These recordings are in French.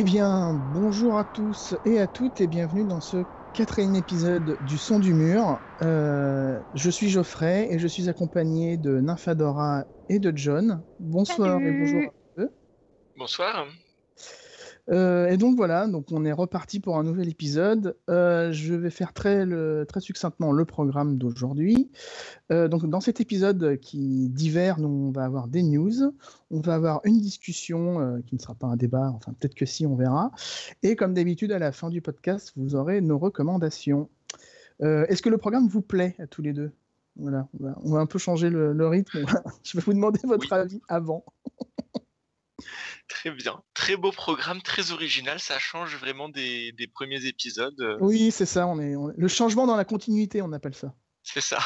Eh bien, bonjour à tous et à toutes et bienvenue dans ce quatrième épisode du Son du Mur. Je suis Geoffrey et je suis accompagné de Nymphadora et de John. Bonsoir et bonjour Salut! à eux. Bonsoir. Et donc voilà, donc on est reparti pour un nouvel épisode. Je vais faire très succinctement le programme d'aujourd'hui. Donc dans cet épisode qui diffère, nous on va avoir des news, on va avoir une discussion qui ne sera pas un débat, enfin peut-être que si, on verra. Et comme d'habitude, à la fin du podcast, vous aurez nos recommandations. Est-ce que le programme vous plaît à tous les deux? Voilà, on va un peu changer le rythme. Je vais vous demander votre Oui. avis avant. Très bien. Très beau programme, très original. Ça change vraiment des premiers épisodes. Oui, c'est ça, le changement dans la continuité, on appelle ça. C'est ça.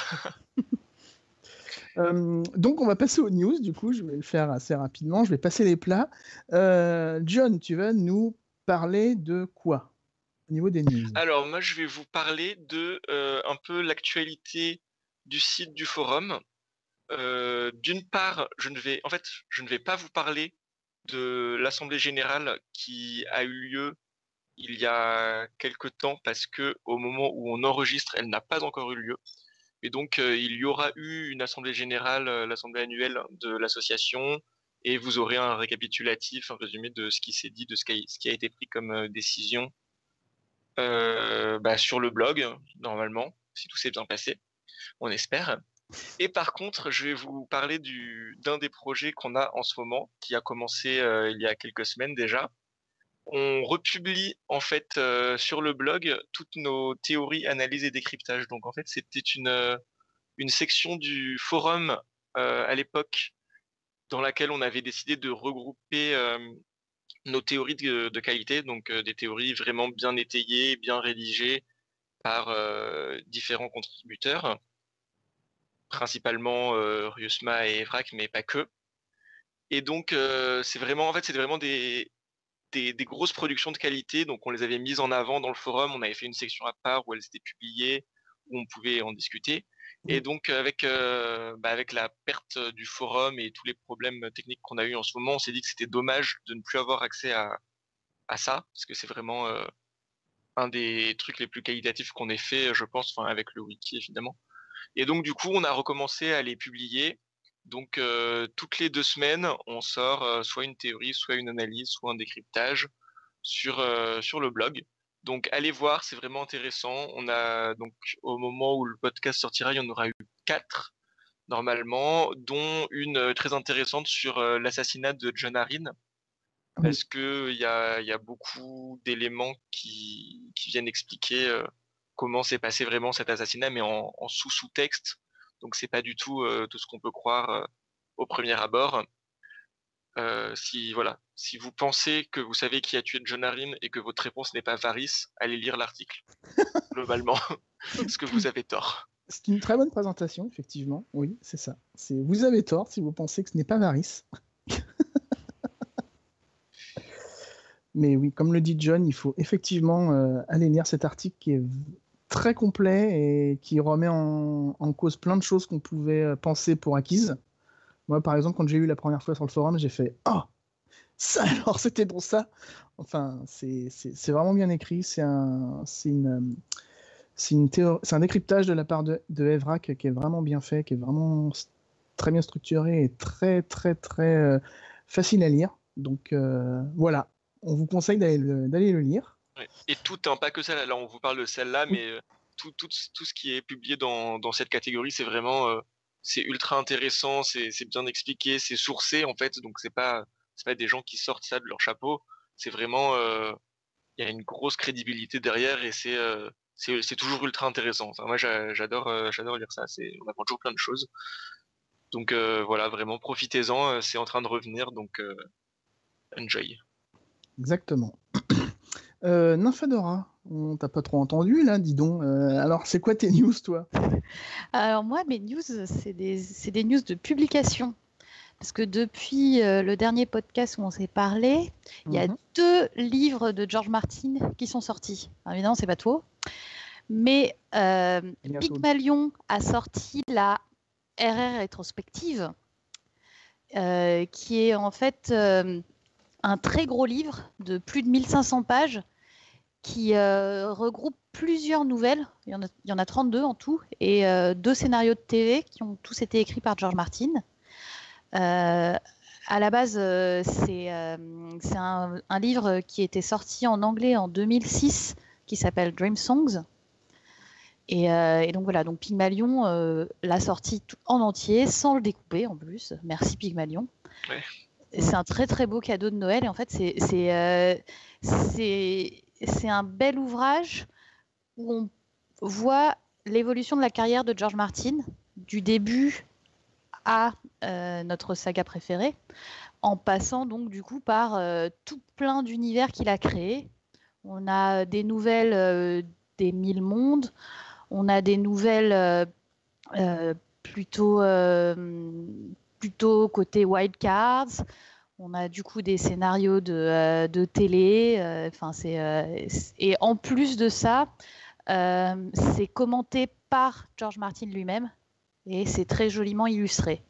Donc on va passer aux news, du coup je vais le faire assez rapidement, je vais passer les plats. John, tu vas nous parler de quoi au niveau des news? Alors moi je vais vous parler de un peu l'actualité du site du forum. D'une part, je ne vais pas vous parler de l'Assemblée générale qui a eu lieu il y a quelque temps parce que au moment où on enregistre, elle n'a pas encore eu lieu. Et donc, il y aura eu une assemblée générale, l'assemblée annuelle de l'association, et vous aurez un récapitulatif, un résumé de ce qui s'est dit, de ce qui a été pris comme décision sur le blog, normalement, si tout s'est bien passé, on espère. Et par contre, je vais vous parler d'un des projets qu'on a en ce moment, qui a commencé il y a quelques semaines déjà. On republie en fait sur le blog toutes nos théories, analyses et décryptages. Donc en fait, c'était une section du forum à l'époque dans laquelle on avait décidé de regrouper nos théories de qualité, donc des théories vraiment bien étayées, bien rédigées par différents contributeurs, principalement Riusma et Evrak, mais pas que. Et donc c'était vraiment des grosses productions de qualité, donc on les avait mises en avant dans le forum, on avait fait une section à part où elles étaient publiées, où on pouvait en discuter. Et donc avec la perte du forum et tous les problèmes techniques qu'on a eu en ce moment, on s'est dit que c'était dommage de ne plus avoir accès à ça, parce que c'est vraiment un des trucs les plus qualitatifs qu'on ait fait, je pense, enfin avec le wiki évidemment. Et donc du coup, on a recommencé à les publier. Donc toutes les 2 semaines, on sort soit une théorie, soit une analyse, soit un décryptage sur le blog. Donc allez voir, c'est vraiment intéressant. On a donc au moment où le podcast sortira, il y en aura eu 4 normalement, dont une très intéressante sur l'assassinat de John Arryn, Oui. parce que il y a beaucoup d'éléments qui viennent expliquer comment s'est passé vraiment cet assassinat, mais en sous-texte. Donc c'est pas du tout tout ce qu'on peut croire au premier abord. Si vous pensez que vous savez qui a tué John Arryn et que votre réponse n'est pas Varys, allez lire l'article. Globalement, parce que vous avez tort. C'est une très bonne présentation, effectivement. Oui, c'est ça. Vous avez tort si vous pensez que ce n'est pas Varys. Mais oui, comme le dit John, il faut effectivement aller lire cet article qui est très complet et qui remet en cause plein de choses qu'on pouvait penser pour acquises. Moi, par exemple, quand j'ai eu la première fois sur le forum, j'ai fait « Oh, ça alors, c'était pour ça !» Enfin, c'est vraiment bien écrit. C'est un décryptage de la part de Evrak qui est vraiment bien fait, qui est vraiment très bien structuré et très, très, très facile à lire. Donc, voilà. On vous conseille d'aller le lire. Ouais. Et tout, hein, pas que celle-là. Là, on vous parle de celle-là, mais tout ce qui est publié dans cette catégorie, c'est vraiment c'est ultra intéressant, c'est bien expliqué, c'est sourcé en fait. Donc c'est pas des gens qui sortent ça de leur chapeau. C'est vraiment il y a une grosse crédibilité derrière et c'est toujours ultra intéressant. Enfin, moi, j'adore lire ça. On apprend toujours plein de choses. Donc voilà, vraiment profitez-en. C'est en train de revenir, donc enjoy. Exactement. Nymphadora, on t'a pas trop entendu là, dis donc. Alors, c'est quoi tes news, toi? Alors moi, mes news, c'est des news de publication. Parce que depuis le dernier podcast où on s'est parlé, il y a 2 livres de George Martin qui sont sortis. Alors, évidemment, c'est pas tout. Mais Pygmalion a sorti la RR rétrospective, qui est en fait un très gros livre de plus de 1500 pages qui regroupe plusieurs nouvelles. Il y en a 32 en tout, et 2 scénarios de TV qui ont tous été écrits par George Martin. À la base, c'est un livre qui était sorti en anglais en 2006, qui s'appelle Dream Songs. Et donc voilà, donc Pygmalion l'a sorti en entier, sans le découper en plus. Merci Pygmalion. Ouais. C'est un très très beau cadeau de Noël. Et en fait, c'est un bel ouvrage où on voit l'évolution de la carrière de George Martin, du début à notre saga préférée, en passant donc du coup par tout plein d'univers qu'il a créés. On a des nouvelles des 1000 mondes, on a des nouvelles plutôt côté wild cards. On a du coup des scénarios de télé. Et en plus de ça, c'est commenté par George Martin lui-même et c'est très joliment illustré.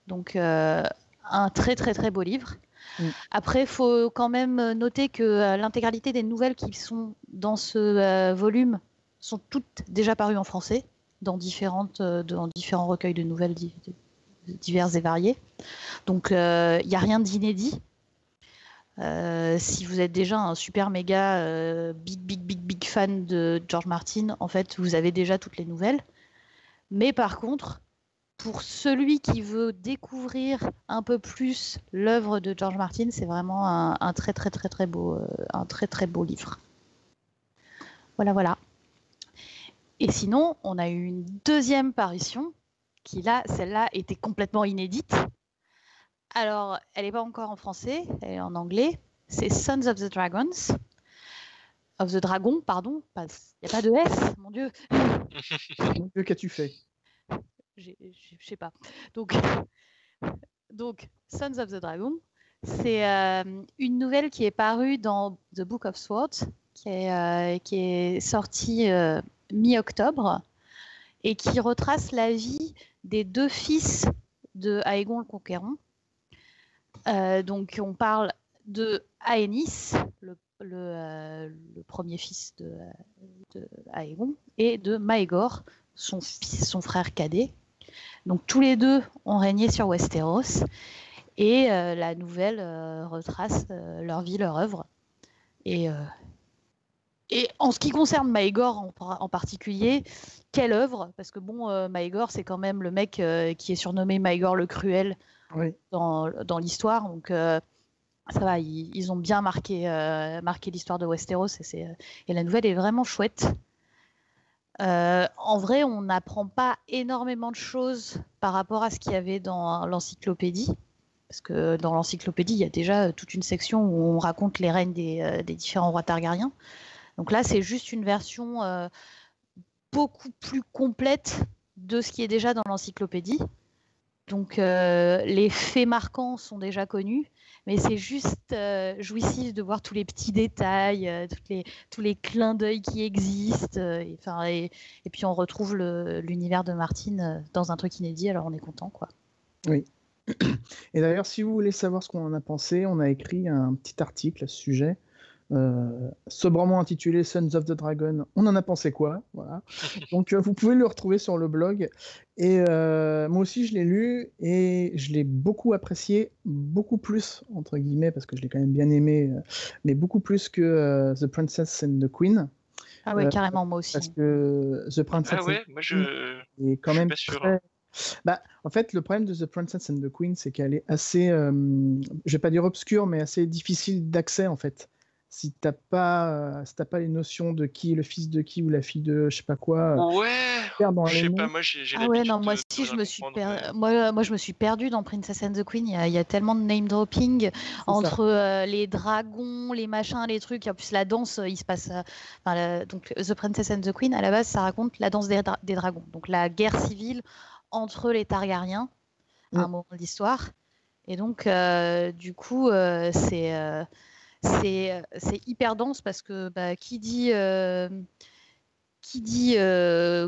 Donc, un très très très beau livre. Après, il faut quand même noter que l'intégralité des nouvelles qui sont dans ce volume sont toutes déjà parues en français dans différents recueils de nouvelles diverses et variées. Donc, il n'y a rien d'inédit. Si vous êtes déjà un super méga big fan de George Martin, en fait, vous avez déjà toutes les nouvelles. Mais par contre, pour celui qui veut découvrir un peu plus l'œuvre de George Martin, c'est vraiment un très très très très beau, un très très beau livre. Voilà. Et sinon, on a eu une deuxième parution qui là, celle-là était complètement inédite. Alors, elle n'est pas encore en français, elle est en anglais. C'est Sons of the Dragons. Of the Dragon, pardon. Il n'y a pas de S, mon Dieu. Mon Dieu, qu'as-tu fait ? Je sais pas. Donc, Sons of the Dragon, c'est une nouvelle qui est parue dans The Book of Swords, qui est sortie mi-octobre et qui retrace la vie des 2 fils de Aegon le Conquérant. Donc, on parle de Aenys, le premier fils de Aegon, et de Maegor, son frère cadet. Donc tous les deux ont régné sur Westeros et la nouvelle retrace leur vie, leur œuvre. Et en ce qui concerne Maegor en particulier, quelle œuvre ? Parce que bon, Maegor, c'est quand même le mec qui est surnommé Maegor le Cruel dans l'histoire. Donc ça va, ils ont bien marqué l'histoire de Westeros et la nouvelle est vraiment chouette. En vrai, on n'apprend pas énormément de choses par rapport à ce qu'il y avait dans l'encyclopédie. Parce que dans l'encyclopédie, il y a déjà toute une section où on raconte les règnes des différents rois Targaryens. Donc là, c'est juste une version beaucoup plus complète de ce qui est déjà dans l'encyclopédie. Donc les faits marquants sont déjà connus, mais c'est juste jouissif de voir tous les petits détails, tous les clins d'œil qui existent. Et puis on retrouve l'univers de Martin dans un truc inédit, alors on est content, quoi. Oui. Et d'ailleurs, si vous voulez savoir ce qu'on en a pensé, on a écrit un petit article à ce sujet, sobrement intitulé Sons of the Dragon. On en a pensé quoi ? Voilà. Donc vous pouvez le retrouver sur le blog. Et moi aussi, je l'ai lu et je l'ai beaucoup apprécié, beaucoup plus, entre guillemets, parce que je l'ai quand même bien aimé, mais beaucoup plus que The Princess and the Queen. Ah ouais, carrément, moi aussi. Parce que The Princess and the Queen est quand même sûr. Très... en fait, le problème de The Princess and the Queen, c'est qu'elle est assez, je vais pas dire obscure, mais assez difficile d'accès, en fait. Si t'as pas les notions de qui est le fils de qui ou la fille de je sais pas quoi. Je sais pas, moi j'ai moi aussi je me suis moi je me suis perdue dans Princess and the Queen. Il y a tellement de name dropping entre les dragons, les machins, les trucs. Et en plus la danse, il se passe. Donc The Princess and the Queen, à la base, ça raconte la danse des dragons. Donc la guerre civile entre les Targaryens à un moment de l'histoire. Et donc du coup c'est hyper dense parce que qui dit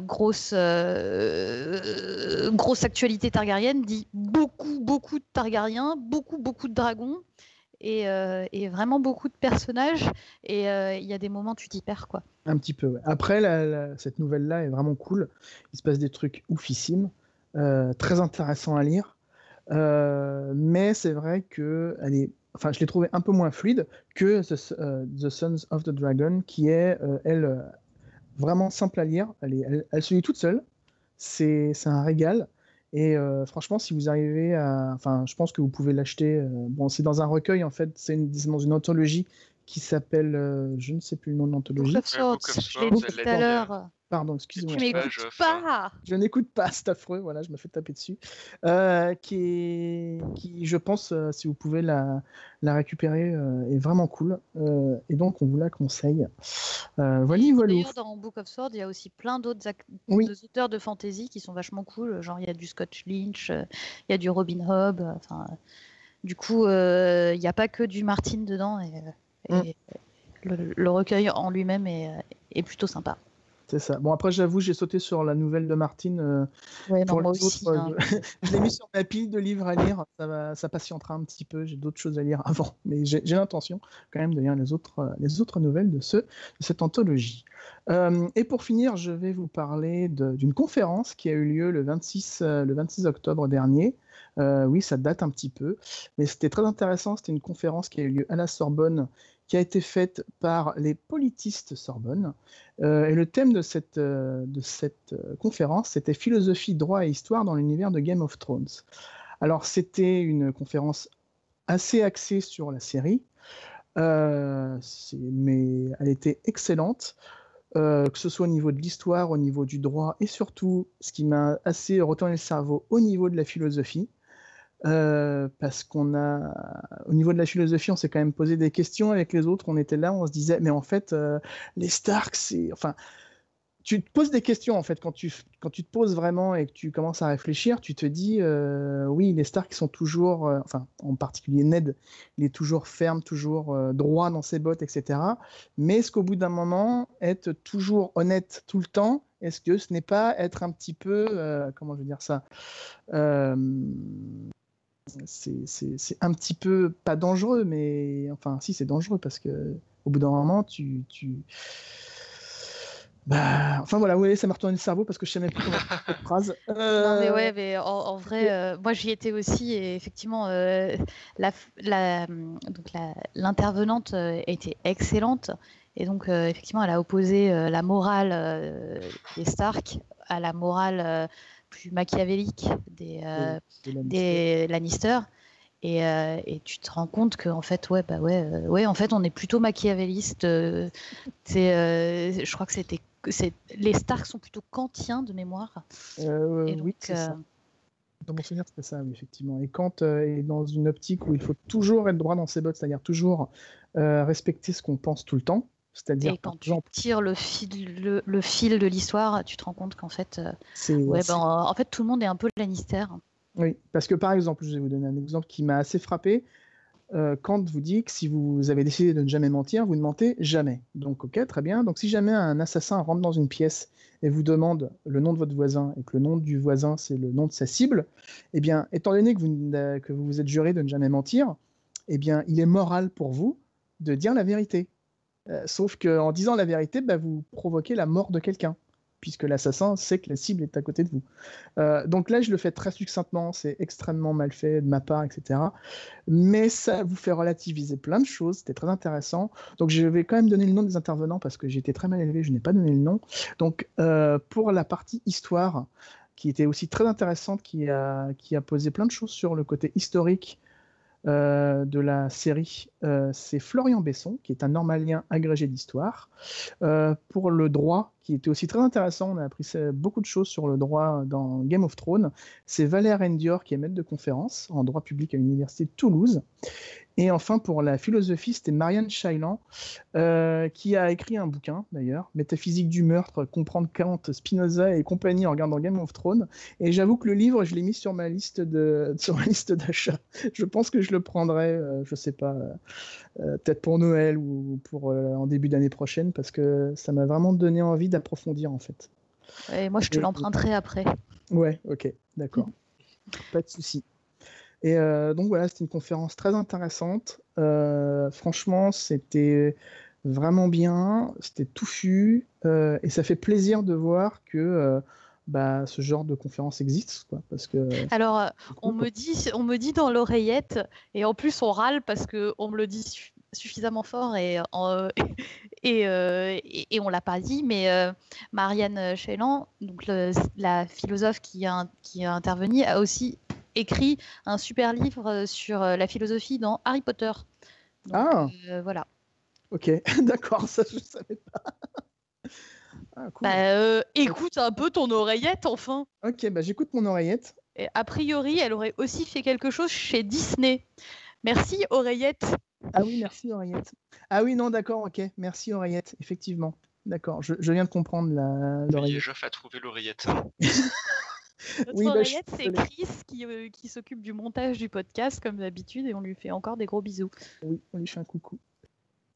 grosse actualité targaryenne dit beaucoup de Targaryens, beaucoup de dragons et vraiment beaucoup de personnages. Et il y a des moments, tu t'y perds, quoi. Un petit peu, ouais. Après, cette nouvelle-là est vraiment cool. Il se passe des trucs oufissimes, très intéressants à lire. Mais c'est vrai que enfin, je l'ai trouvé un peu moins fluide que The Sons of the Dragon, qui est, elle, vraiment simple à lire. Elle se lit toute seule. C'est un régal. Et franchement, si vous arrivez à... Enfin, je pense que vous pouvez l'acheter. Bon, c'est dans un recueil, en fait. C'est dans une anthologie qui s'appelle... je ne sais plus le nom de Book l'anthologie. of Swords, Book of je l'ai Swords, dit elle tout l'a à dit, l'heure. Pardon, excusez-moi. Tu m'écoutes pas. Je n'écoute pas, c'est affreux, voilà, je me fais taper dessus. Qui, je pense, si vous pouvez la récupérer, est vraiment cool. Et donc, on vous la conseille. Voilà. D'ailleurs, dans Book of Swords, il y a aussi plein d'autres auteurs de fantasy qui sont vachement cool. Genre, il y a du Scott Lynch, il y a du Robin Hobb. Enfin, du coup, il n'y a pas que du Martin dedans. Et le recueil en lui-même est plutôt sympa. C'est ça. Bon, après, j'avoue, j'ai sauté sur la nouvelle de Martin. Ouais, pour moi les aussi. autres, je l'ai mis sur ma pile de livres à lire. Ça patientera un petit peu. J'ai d'autres choses à lire avant. Mais j'ai l'intention quand même de lire les autres nouvelles de cette anthologie. Et pour finir, je vais vous parler d'une conférence qui a eu lieu le 26 octobre dernier. Oui, ça date un petit peu. Mais c'était très intéressant. C'était une conférence qui a eu lieu à la Sorbonne, qui a été faite par les politistes Sorbonne. Et le thème de cette conférence, c'était philosophie, droit et histoire dans l'univers de Game of Thrones. Alors, c'était une conférence assez axée sur la série, mais elle était excellente, que ce soit au niveau de l'histoire, au niveau du droit, et surtout, ce qui m'a assez retourné le cerveau, au niveau de la philosophie. Parce au niveau de la philosophie, on s'est quand même posé des questions avec les autres. On était là, on se disait, mais en fait, les Stark, enfin, tu te poses des questions en fait quand tu te poses vraiment et que tu commences à réfléchir, tu te dis, oui, les Stark sont toujours, enfin, en particulier Ned, il est toujours ferme, toujours droit dans ses bottes, etc. Mais est-ce qu'au bout d'un moment, être toujours honnête tout le temps, est-ce que ce n'est pas être un petit peu, comment je veux dire ça? C'est un petit peu pas dangereux, mais enfin si, c'est dangereux parce que au bout d'un moment bah, enfin voilà, oui, ça m'a retourné le cerveau parce que je savais même plus comment faire cette phrase. Non mais ouais, mais en vrai, moi j'y étais aussi et effectivement l'intervenante était excellente et donc effectivement elle a opposé la morale des Stark à la morale plus machiavélique des Lannister. Et tu te rends compte que en fait en fait on est plutôt machiavéliste. Je crois que les Stark sont plutôt kantiens de mémoire. Et donc, oui, c'est ça. Dans mon souvenir, c'était ça, oui, effectivement. Et Kant est dans une optique où il faut toujours être droit dans ses bottes, c'est-à-dire toujours respecter ce qu'on pense tout le temps. C'est-à-dire, et quand tu tires le fil de l'histoire, tu te rends compte qu'en fait, en fait, tout le monde est un peu Lannister. Oui, parce que par exemple, je vais vous donner un exemple qui m'a assez frappé. Kant vous dit que si vous avez décidé de ne jamais mentir, vous ne mentez jamais. Donc, ok, très bien. Donc, si jamais un assassin rentre dans une pièce et vous demande le nom de votre voisin et que le nom du voisin, c'est le nom de sa cible, eh bien, étant donné que vous vous êtes juré de ne jamais mentir, eh bien, il est moral pour vous de dire la vérité. Sauf qu'en disant la vérité, bah, vous provoquez la mort de quelqu'un, puisque l'assassin sait que la cible est à côté de vous. Donc là, je le fais très succinctement, c'est extrêmement mal fait de ma part, etc. Mais ça vous fait relativiser plein de choses, c'était très intéressant. Donc je vais quand même donner le nom des intervenants, parce que j'ai été très mal élevé, je n'ai pas donné le nom. Donc pour la partie histoire, qui était aussi très intéressante, qui a posé plein de choses sur le côté historique de la série, c'est Florian Besson, qui est un normalien agrégé d'histoire. Pour le droit, qui était aussi très intéressant, on a appris beaucoup de choses sur le droit dans Game of Thrones, c'est Valère Endior, qui est maître de conférence en droit public à l'université de Toulouse. Et enfin, pour la philosophie, c'était Marianne Chailan, qui a écrit un bouquin, d'ailleurs, Métaphysique du meurtre, comprendre Kant, Spinoza et compagnie en regardant Game of Thrones. Et j'avoue que le livre, je l'ai mis sur ma liste d'achat. Je pense que je le prendrai, je sais pas, peut-être pour Noël ou pour en début d'année prochaine, parce que ça m'a vraiment donné envie d'approfondir, en fait. Et moi, je te l'emprunterai après. Ouais, ok, d'accord. Pas de souci. Et donc voilà, c'était une conférence très intéressante. Franchement, c'était vraiment bien, c'était touffu, et ça fait plaisir de voir que ce genre de conférence existe, quoi, parce que Alors, on cool, quoi. me dit dans l'oreillette, et en plus on râle parce qu'on me le dit suffisamment fort et on l'a pas dit, mais Marianne Chélan, donc la philosophe qui a intervenu, a aussi écrit un super livre sur la philosophie dans Harry Potter. Donc, Ah, voilà. ok, d'accord, ça je savais pas. Ah, cool. Écoute un peu ton oreillette, enfin. Ok, j'écoute mon oreillette. Et a priori, elle aurait aussi fait quelque chose chez Disney. Merci, oreillette. Ah oui, merci oreillette. Ah oui, non, d'accord, ok, merci oreillette, effectivement. D'accord, je viens de comprendre l'oreillette. Geoff a trouvé l'oreillette. Notre Oui, oreillette, je c'est suis désolé. Chris qui s'occupe du montage du podcast, comme d'habitude, et on lui fait encore des gros bisous. Oui, on lui fait un coucou.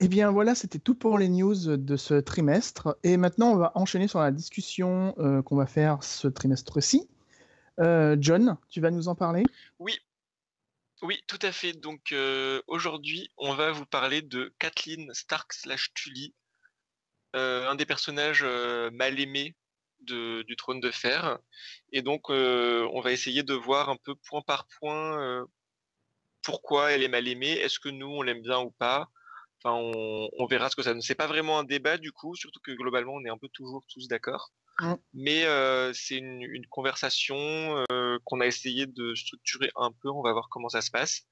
Eh bien voilà, c'était tout pour les news de ce trimestre. Et maintenant, on va enchaîner sur la discussion qu'on va faire ce trimestre-ci. John, tu vas nous en parler? Oui, oui, tout à fait. Donc aujourd'hui, on va vous parler de Kathleen Stark/Tully, un des personnages mal aimés du Trône de Fer. Et donc, on va essayer de voir un peu point par point pourquoi elle est mal aimée. Est-ce que nous, on l'aime bien ou pas? Enfin, on verra ce que ça donne. C'est pas vraiment un débat du coup, surtout que globalement, on est un peu toujours tous d'accord. Mm. Mais c'est une conversation qu'on a essayé de structurer un peu. On va voir comment ça se passe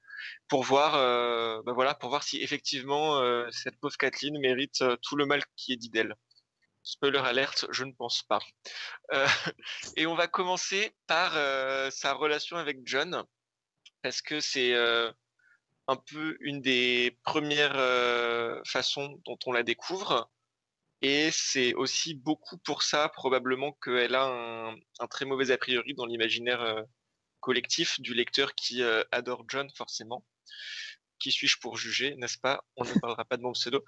pour voir, pour voir si effectivement cette pauvre Kathleen mérite tout le mal qui est dit d'elle. Spoiler alerte, je ne pense pas. Euh, et on va commencer par sa relation avec John, parce que c'est un peu une des premières façons dont on la découvre. Et c'est aussi beaucoup pour ça, probablement, qu'elle a un très mauvais a priori dans l'imaginaire collectif du lecteur qui adore John, forcément. Qui suis-je pour juger, n'est-ce pas? On ne parlera pas de mon pseudo.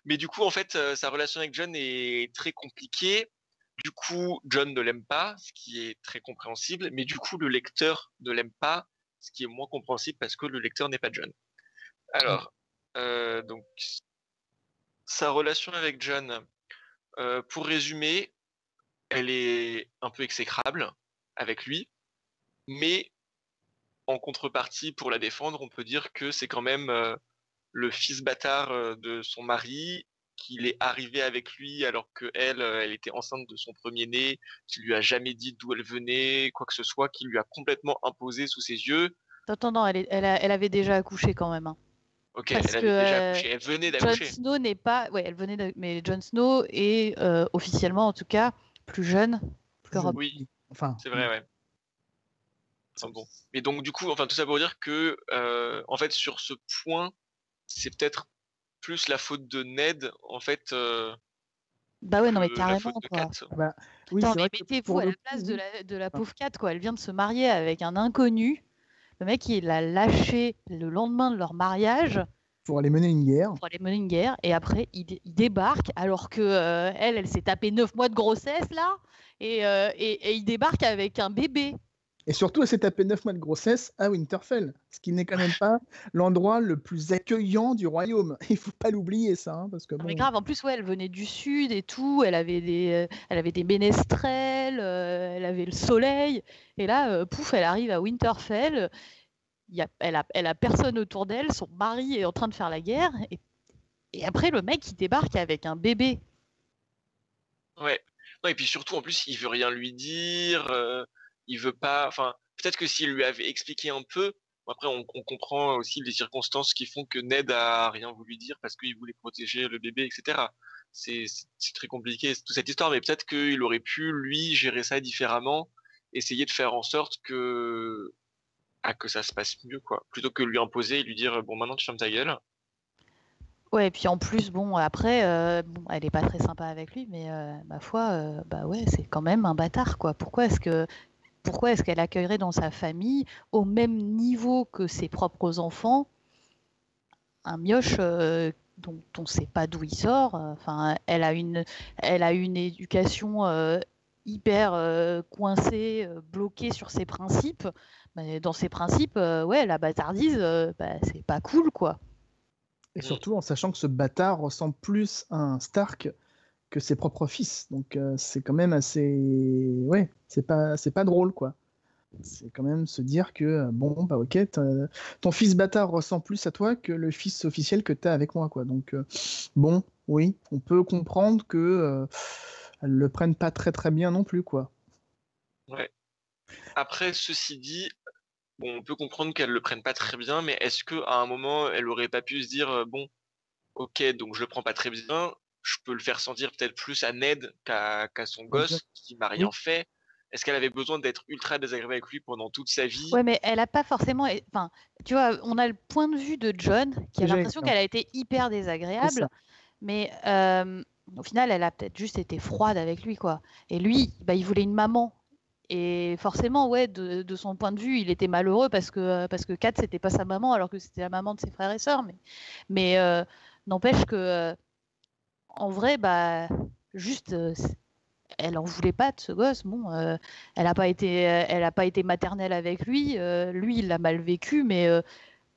Mais du coup, en fait, sa relation avec John est très compliquée. Du coup, John ne l'aime pas, ce qui est très compréhensible. Mais du coup, le lecteur ne l'aime pas, ce qui est moins compréhensible parce que le lecteur n'est pas John. Alors, donc, sa relation avec John, pour résumer, elle est un peu exécrable avec lui, mais en contrepartie, pour la défendre, on peut dire que c'est quand même le fils bâtard de son mari, qu'il est arrivé avec lui alors que elle était enceinte de son premier-né, qu'il lui a jamais dit d'où elle venait, quoi que ce soit, qu'il lui a complètement imposé sous ses yeux. Attends, non, elle avait déjà accouché quand même. Hein. Ok, Parce elle avait déjà accouché, elle venait Jon d'accoucher. Snow n'est pas. Ouais, elle venait mais Jon Snow est officiellement, en tout cas, plus jeune que Robb. Oui, enfin, c'est vrai, ouais. Enfin, bon. Mais donc du coup, enfin tout ça pour dire que, en fait, sur ce point, c'est peut-être plus la faute de Ned, en fait, Bah ouais, non, mais que la carrément, faute de quoi. Kat. Oui, Attends, c'est mais vrai que mettez-vous pour à le la place coup, de la pauvre Kat, quoi. Elle vient de se marier avec un inconnu. Le mec, il l'a lâché le lendemain de leur mariage pour aller mener une guerre. pour aller mener une guerre. Et après, il débarque alors que elle s'est tapé 9 mois de grossesse, là. Et il débarque avec un bébé. Et surtout, elle s'est tapé 9 mois de grossesse à Winterfell, ce qui n'est quand même pas l'endroit le plus accueillant du royaume. Il faut pas l'oublier, ça, hein, parce que Non, bon. mais grave, en plus, ouais, elle venait du sud et tout, elle avait des ménestrels, elle avait le soleil, et là, pouf, elle arrive à Winterfell, elle a personne autour d'elle, son mari est en train de faire la guerre, et après, le mec, il débarque avec un bébé. Ouais. Non, et puis surtout, en plus, il veut rien lui dire, il veut pas. Enfin, peut-être que s'il lui avait expliqué un peu, après, on comprend aussi les circonstances qui font que Ned a rien voulu dire parce qu'il voulait protéger le bébé, etc. C'est très compliqué, toute cette histoire, mais peut-être qu'il aurait pu, lui, gérer ça différemment, essayer de faire en sorte que ça se passe mieux, quoi. Plutôt que lui imposer et lui dire, bon, maintenant tu fermes ta gueule. Ouais, et puis en plus, bon, après, bon, elle est pas très sympa avec lui, mais ma foi, bah ouais, c'est quand même un bâtard, quoi. Pourquoi est-ce qu'elle accueillerait dans sa famille, au même niveau que ses propres enfants, un mioche dont on ne sait pas d'où il sort? Enfin, elle a une éducation hyper coincée, bloquée sur ses principes. Mais dans ses principes, la bâtardise, c'est pas cool, quoi. Et surtout en sachant que ce bâtard ressemble plus à un Stark que ses propres fils. Donc c'est quand même assez... Ouais, c'est pas drôle, quoi. C'est quand même se dire que, ok, ton fils bâtard ressemble plus à toi que le fils officiel que tu as avec moi, quoi. Donc, oui, on peut comprendre que elles le prennent pas très très bien non plus, quoi. Ouais. Après, ceci dit, on peut comprendre qu'elles le prennent pas très bien, mais est-ce que à un moment, elle aurait pas pu se dire, bon, ok, donc je le prends pas très bien, je peux le faire sentir peut-être plus à Ned qu'à son gosse qui m'a rien fait. Est-ce qu'elle avait besoin d'être ultra désagréable avec lui pendant toute sa vie? Ouais, mais elle a pas forcément. Enfin, tu vois, on a le point de vue de John qui a l'impression qu'elle a été hyper désagréable, mais au final, elle a peut-être juste été froide avec lui, quoi. Et lui, il voulait une maman. Et forcément, de son point de vue, il était malheureux parce que Kat, c'était pas sa maman, alors que c'était la maman de ses frères et sœurs. Mais n'empêche que, en vrai, juste, elle en voulait pas de ce gosse. Bon, elle a pas été maternelle avec lui. Lui, il l'a mal vécu, mais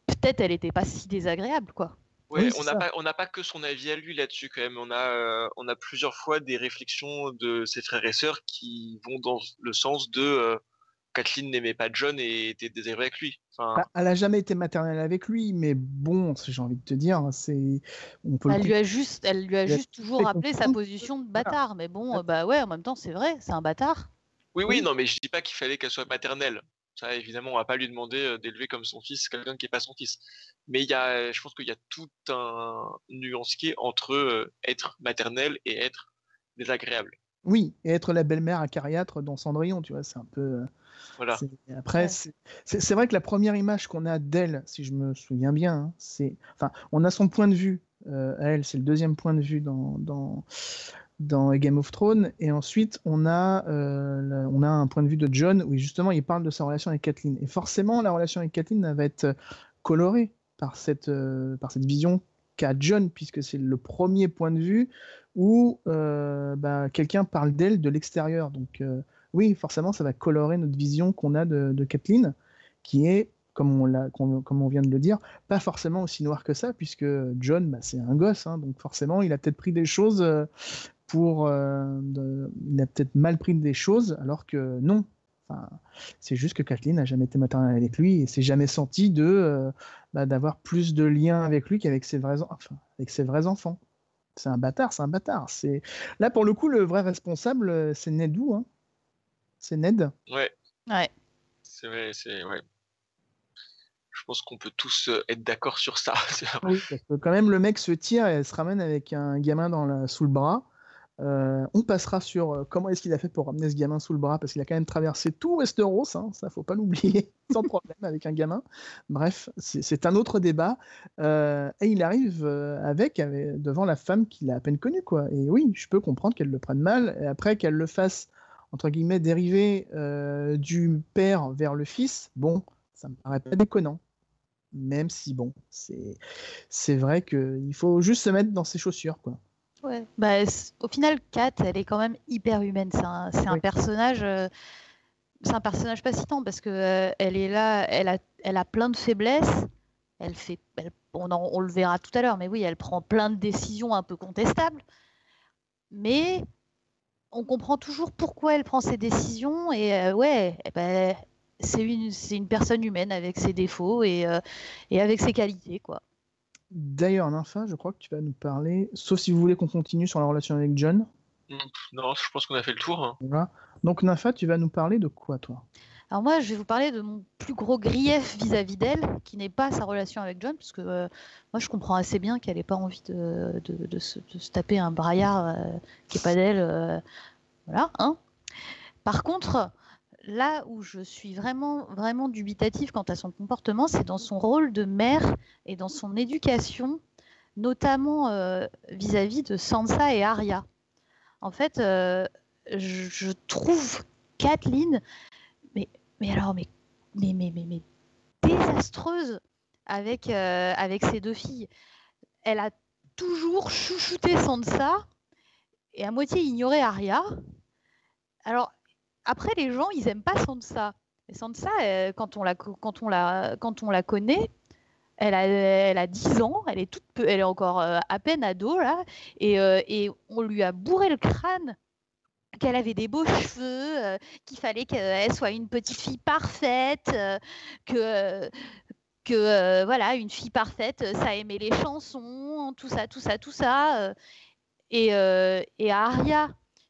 peut-être elle était pas si désagréable, quoi. Ouais, on n'a pas que son avis à lui là-dessus quand même. On a plusieurs fois des réflexions de ses frères et sœurs qui vont dans le sens de Kathleen n'aimait pas John et était désagréable avec lui. Enfin... elle a jamais été maternelle avec lui, mais bon, j'ai envie de te dire, Elle lui a juste toujours rappelé sa position de bâtard. Voilà. Mais bon, en même temps, c'est vrai, c'est un bâtard. Oui, non, mais je dis pas qu'il fallait qu'elle soit maternelle. Ça, évidemment, on va pas lui demander d'élever comme son fils quelqu'un qui est pas son fils. Mais je pense qu'il y a tout un nuancier entre être maternelle et être désagréable. Oui, et être la belle-mère acariâtre dans Cendrillon, tu vois, c'est un peu... Voilà. Après, c'est vrai que la première image qu'on a d'elle, si je me souviens bien, on a son point de vue, à elle, c'est le deuxième point de vue dans Game of Thrones, et ensuite on a un point de vue de John où justement il parle de sa relation avec Catelyn. Et forcément, la relation avec Catelyn va être colorée par cette vision qu'a John, puisque c'est le premier point de vue où quelqu'un parle d'elle de l'extérieur. Donc oui, forcément, ça va colorer notre vision qu'on a de Catelyn, qui est, comme on vient de le dire, pas forcément aussi noir que ça, puisque John, c'est un gosse, hein, donc forcément, il a peut-être pris des choses il a peut-être mal pris des choses, alors que non. Enfin, c'est juste que Catelyn n'a jamais été maternelle avec lui et s'est jamais senti d'avoir plus de liens avec lui qu'avec ses vrais enfants. C'est un bâtard. Là, pour le coup, le vrai responsable, c'est Ned Wu, hein. C'est Ned. Ouais. C'est vrai, ouais. Je pense qu'on peut tous être d'accord sur ça. Oui, parce que quand même, le mec se tire et se ramène avec un gamin sous le bras. On passera sur comment est-ce qu'il a fait pour ramener ce gamin sous le bras, parce qu'il a quand même traversé tout Westeros, hein, ça faut pas l'oublier, sans problème avec un gamin. Bref, c'est un autre débat. Et il arrive devant la femme qu'il a à peine connue, quoi. Et oui, je peux comprendre qu'elle le prenne mal, et après qu'elle le fasse, entre guillemets, dériver du père vers le fils, bon, ça me paraît pas déconnant. Même si, bon, c'est vrai qu'il faut juste se mettre dans ses chaussures, quoi. Ouais. Au final, Kat, elle est quand même hyper humaine. C'est un personnage. C'est un personnage fascinant parce que elle est là, elle a plein de faiblesses. On le verra tout à l'heure, mais oui, elle prend plein de décisions un peu contestables. Mais on comprend toujours pourquoi elle prend ces décisions. Et c'est une personne humaine avec ses défauts et avec ses qualités, quoi. D'ailleurs, Nympha, je crois que tu vas nous parler, sauf si vous voulez qu'on continue sur la relation avec John. Non, je pense qu'on a fait le tour. Hein. Voilà. Donc, Nympha, tu vas nous parler de quoi, toi? Alors moi, je vais vous parler de mon plus gros grief vis-à-vis d'elle, qui n'est pas sa relation avec John, parce que moi, je comprends assez bien qu'elle n'ait pas envie de se taper un braillard qui n'est pas d'elle. Voilà. Hein. Par contre, là où je suis vraiment, vraiment dubitative quant à son comportement, c'est dans son rôle de mère et dans son éducation, notamment vis-à-vis de Sansa et Arya. En fait, je trouve Catelyn mais désastreuse avec ses deux filles. Elle a toujours chouchouté Sansa et à moitié ignoré Arya. Alors, après, les gens, ils aiment pas Sansa. Et Sansa, quand on la connaît, elle a 10 ans, elle est encore à peine ado, là, et on lui a bourré le crâne qu'elle avait des beaux cheveux, qu'il fallait qu'elle soit une petite fille parfaite, que, voilà, une fille parfaite, ça aimait les chansons, tout ça, tout ça, tout ça. Et Arya,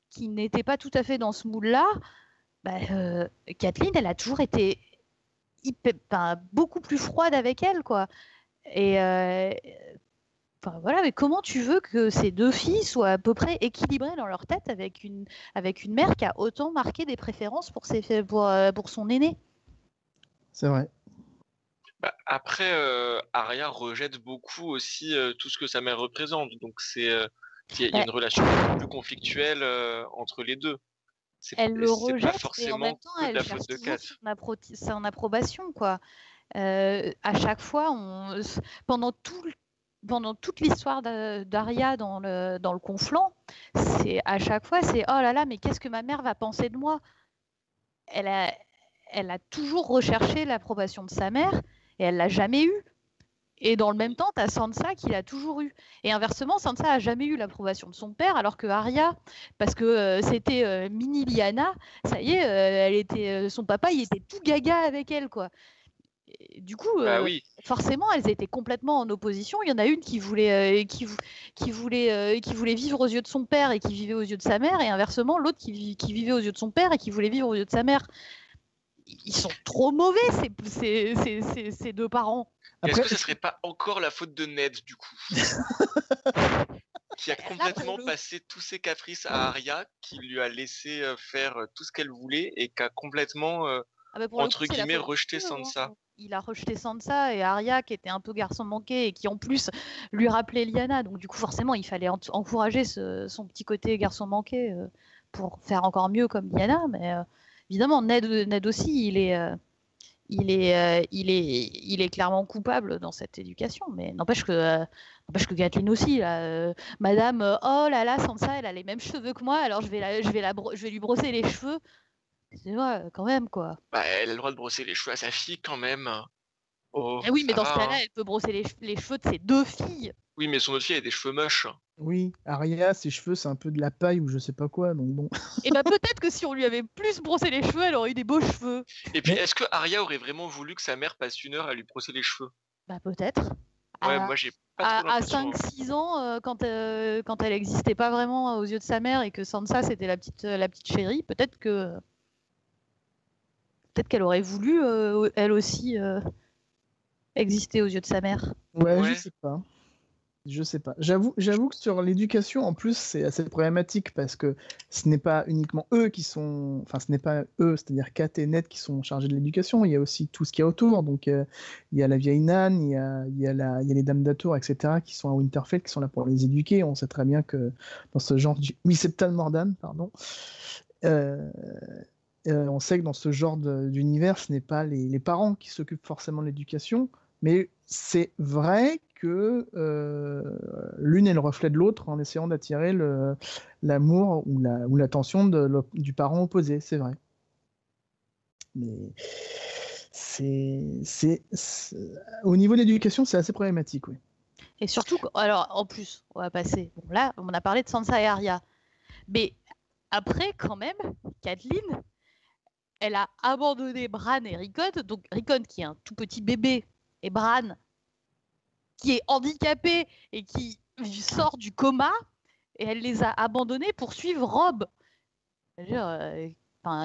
qui n'était pas tout à fait dans ce mood-là, Catelyn, elle a toujours été beaucoup plus froide avec elle, quoi. Et voilà, mais comment tu veux que ces deux filles soient à peu près équilibrées dans leur tête avec une mère qui a autant marqué des préférences pour son aîné? C'est vrai. Après, Arya rejette beaucoup aussi tout ce que sa mère représente. Donc il y a une relation beaucoup plus conflictuelle entre les deux. Elle le rejette, pas forcément et en même temps, que de elle la cherche faute de toujours Kat. son approbation, quoi. À chaque fois, pendant toute l'histoire d'Arya dans le Conflant, à chaque fois, c'est oh là là, mais qu'est-ce que ma mère va penser de moi? Elle a toujours recherché l'approbation de sa mère et elle l'a jamais eue. Et dans le même temps, tu as Sansa qui l'a toujours eu. Et inversement, Sansa a jamais eu l'approbation de son père, alors que Arya, parce que c'était mini Lyanna, ça y est, son papa, il était tout gaga avec elle, quoi. Et du coup, Oui. forcément, elles étaient complètement en opposition. Il y en a une qui voulait vivre aux yeux de son père et qui vivait aux yeux de sa mère, et inversement, l'autre qui vivait aux yeux de son père et qui voulait vivre aux yeux de sa mère. Ils sont trop mauvais, ces deux parents. Est-ce que ce serait pas encore la faute de Ned, du coup? Qui a complètement passé tous ses caprices à Arya, qui lui a laissé faire tout ce qu'elle voulait et qui a complètement, entre guillemets, rejeté Sansa. Il a rejeté Sansa et Arya, qui était un peu garçon manqué et qui en plus lui rappelait Lyanna. Donc du coup, forcément, il fallait encourager son petit côté garçon manqué pour faire encore mieux comme Lyanna. Mais évidemment, Ned aussi, il est clairement coupable dans cette éducation, mais n'empêche que Catelyn aussi, là, Madame, oh là là, Sansa, elle a les mêmes cheveux que moi, alors je vais lui brosser les cheveux. C'est vrai, quand même, quoi. Elle a le droit de brosser les cheveux à sa fille, quand même. Oh, oui, mais dans ce cas-là, hein. elle peut brosser les cheveux de ses deux filles. Oui, mais son autre fille a des cheveux moches. Oui, Arya, ses cheveux, c'est un peu de la paille ou je sais pas quoi, donc bon. Et peut-être que si on lui avait plus brossé les cheveux, elle aurait eu des beaux cheveux. Et puis, est-ce que Arya aurait vraiment voulu que sa mère passe 1 heure à lui brosser les cheveux? Peut-être. Ouais, moi j'ai pas trop l'impression. À 5-6 ans, quand elle n'existait pas vraiment aux yeux de sa mère et que Sansa c'était la petite chérie, peut-être qu'elle aurait voulu elle aussi exister aux yeux de sa mère. Ouais. Je sais pas. J'avoue que sur l'éducation, en plus, c'est assez problématique parce que ce n'est pas uniquement eux qui sont. Enfin, ce n'est pas eux, c'est-à-dire Kat et Ned qui sont chargés de l'éducation. Il y a aussi tout ce qu'il y a autour. Donc, il y a la vieille Nan, il y a les dames d'Atour, etc., qui sont à Winterfell, qui sont là pour les éduquer. On sait très bien que dans ce genre du Septal Mordan, pardon. On sait que dans ce genre d'univers, ce n'est pas les parents qui s'occupent forcément de l'éducation, mais c'est vrai que l'une est le reflet de l'autre en essayant d'attirer l'amour ou l'attention du parent opposé, c'est vrai. Mais au niveau de l'éducation, c'est assez problématique, oui. Et surtout, alors en plus, on va passer. Bon, là, on a parlé de Sansa et Arya, mais après, quand même, Catelyn, elle a abandonné Bran et Rickon, donc Rickon qui est un tout petit bébé, et Bran qui est handicapé et qui sort du coma, et elle les a abandonnés pour suivre Robb. C'est-à-dire,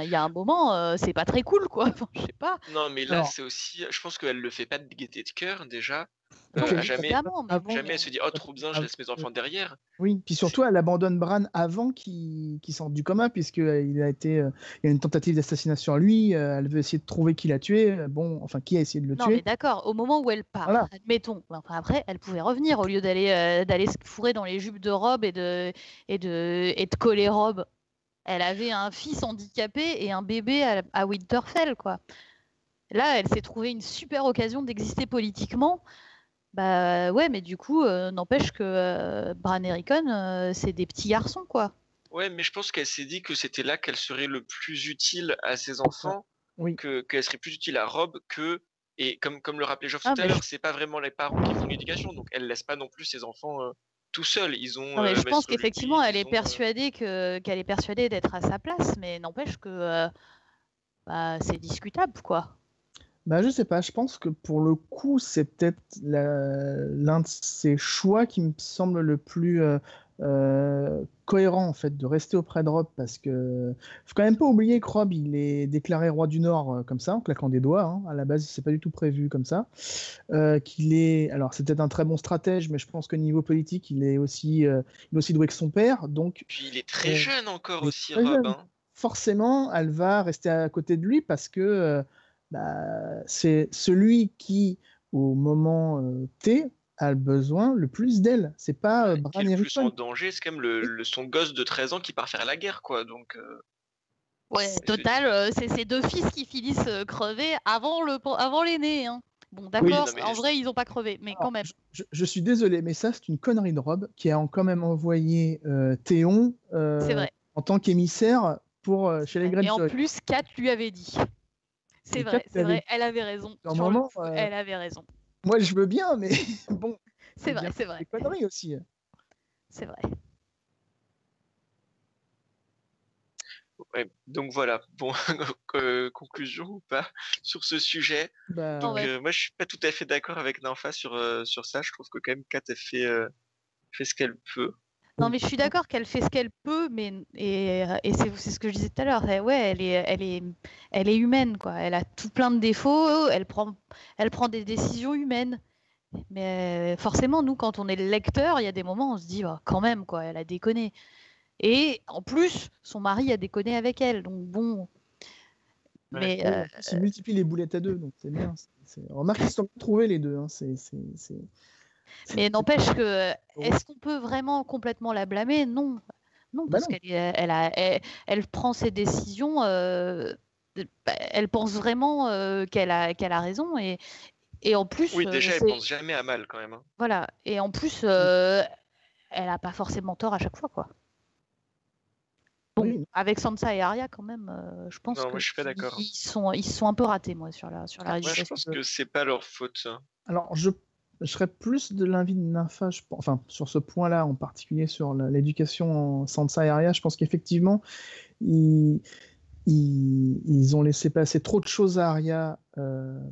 il y a un moment, c'est pas très cool, quoi. Je sais pas. Non, mais là, c'est aussi. Je pense qu'elle le fait pas de gaieté de cœur, déjà. Jamais elle se dit oh trop bien, je laisse mes enfants derrière. Oui, puis surtout elle abandonne Bran avant qu'il sorte du coma puisqu'il il y a une tentative d'assassination à lui, elle veut essayer de trouver qui l'a tué, qui a essayé de le tuer. Non mais d'accord, au moment où elle part, admettons, après elle pouvait revenir au lieu d'aller se fourrer dans les jupes de Robb et de coller Robb. Elle avait un fils handicapé et un bébé à Winterfell, quoi. Là, elle s'est trouvée une super occasion d'exister politiquement. Ouais, mais du coup, n'empêche que Bran et Rickon, c'est des petits garçons, quoi. Ouais, mais je pense qu'elle s'est dit que c'était là qu'elle serait le plus utile à ses enfants, Oui. qu'elle serait plus utile à Rob que. Et comme le rappelait Geoff tout à mais l'heure, c'est pas vraiment les parents qui font l'éducation, donc elle laisse pas non plus ses enfants tout seuls. Ils ont non, mais je pense Master qu'effectivement, Ludique, elle est persuadée qu'elle est persuadée d'être à sa place, mais n'empêche que c'est discutable, quoi. Bah, je sais pas, je pense que pour le coup, c'est peut-être l'un de ces choix qui me semble le plus cohérent, en fait, de rester auprès de Rob, parce que faut quand même pas oublier que Rob, il est déclaré roi du Nord comme ça, en claquant des doigts, hein. À la base, c'est pas du tout prévu comme ça. Alors c'est peut-être un très bon stratège, mais je pense que niveau politique, il est aussi doué que son père, donc Puis il est très jeune encore il est aussi, très Rob. jeune. Hein. Forcément, elle va rester à côté de lui parce que c'est celui qui, au moment T, a besoin le plus d'elle. C'est pas Qui Bran est le plus en Harrison. danger, c'est quand même son gosse de 13 ans qui part faire la guerre, quoi. Donc, Ouais, total, c'est ses deux fils qui finissent crevés avant l'aîné. Hein. Bon, Oui, d'accord, non, mais en vrai, ils n'ont pas crevé, mais quand alors, même. je suis désolé, mais ça, c'est une connerie de Rob qui a quand même envoyé Théon C'est vrai. en tant qu'émissaire pour chez les Et en Greyjoy. plus, Kat lui avait dit. C'est Et vrai, Kat c'est avait vrai, elle avait raison. un Sur le moment, coup, elle avait raison. moi je veux bien, mais bon, C'est vrai, bien c'est vrai. des conneries aussi. C'est vrai. ouais. Donc voilà. Bon, conclusion ou pas sur ce sujet. Bah, Non, Donc, ouais. moi, je suis pas tout à fait d'accord avec Nympha sur ça. Je trouve que quand même Kat a fait ce qu'elle peut. Non, mais je suis d'accord qu'elle fait ce qu'elle peut, et c'est ce que je disais tout à l'heure. Ouais, elle est humaine, quoi. Elle a tout plein de défauts. Elle prend des décisions humaines. Mais forcément, nous, quand on est le lecteur, il y a des moments où on se dit, bah, quand même, quoi, elle a déconné. Et en plus, son mari a déconné avec elle. Donc bon. Ouais. Mais en plus, il multiplie les boulettes à deux, donc c'est bien. Remarque, ils se sont trouvés les deux. Hein. Mais n'empêche que, est-ce qu'on peut vraiment complètement la blâmer? Non. Non, Bah parce non. qu'elle prend ses décisions, elle pense vraiment qu'elle a raison. Et en plus, Oui, déjà, elle pense jamais à mal quand même. Hein. voilà. Et en plus, elle n'a pas forcément tort à chaque fois, quoi. Bon, Oui. avec Sansa et Arya, quand même, je pense Non, que moi, je suis pas d'accord. ils se sont un peu ratés, moi, sur la Moi, je réalisation. pense que c'est pas leur faute. Alors, je serais plus de l'avis de Nympha, enfin, sur ce point-là, en particulier sur l'éducation en Sansa et Arya, je pense qu'effectivement, ils, ils ont laissé passer trop de choses à Arya,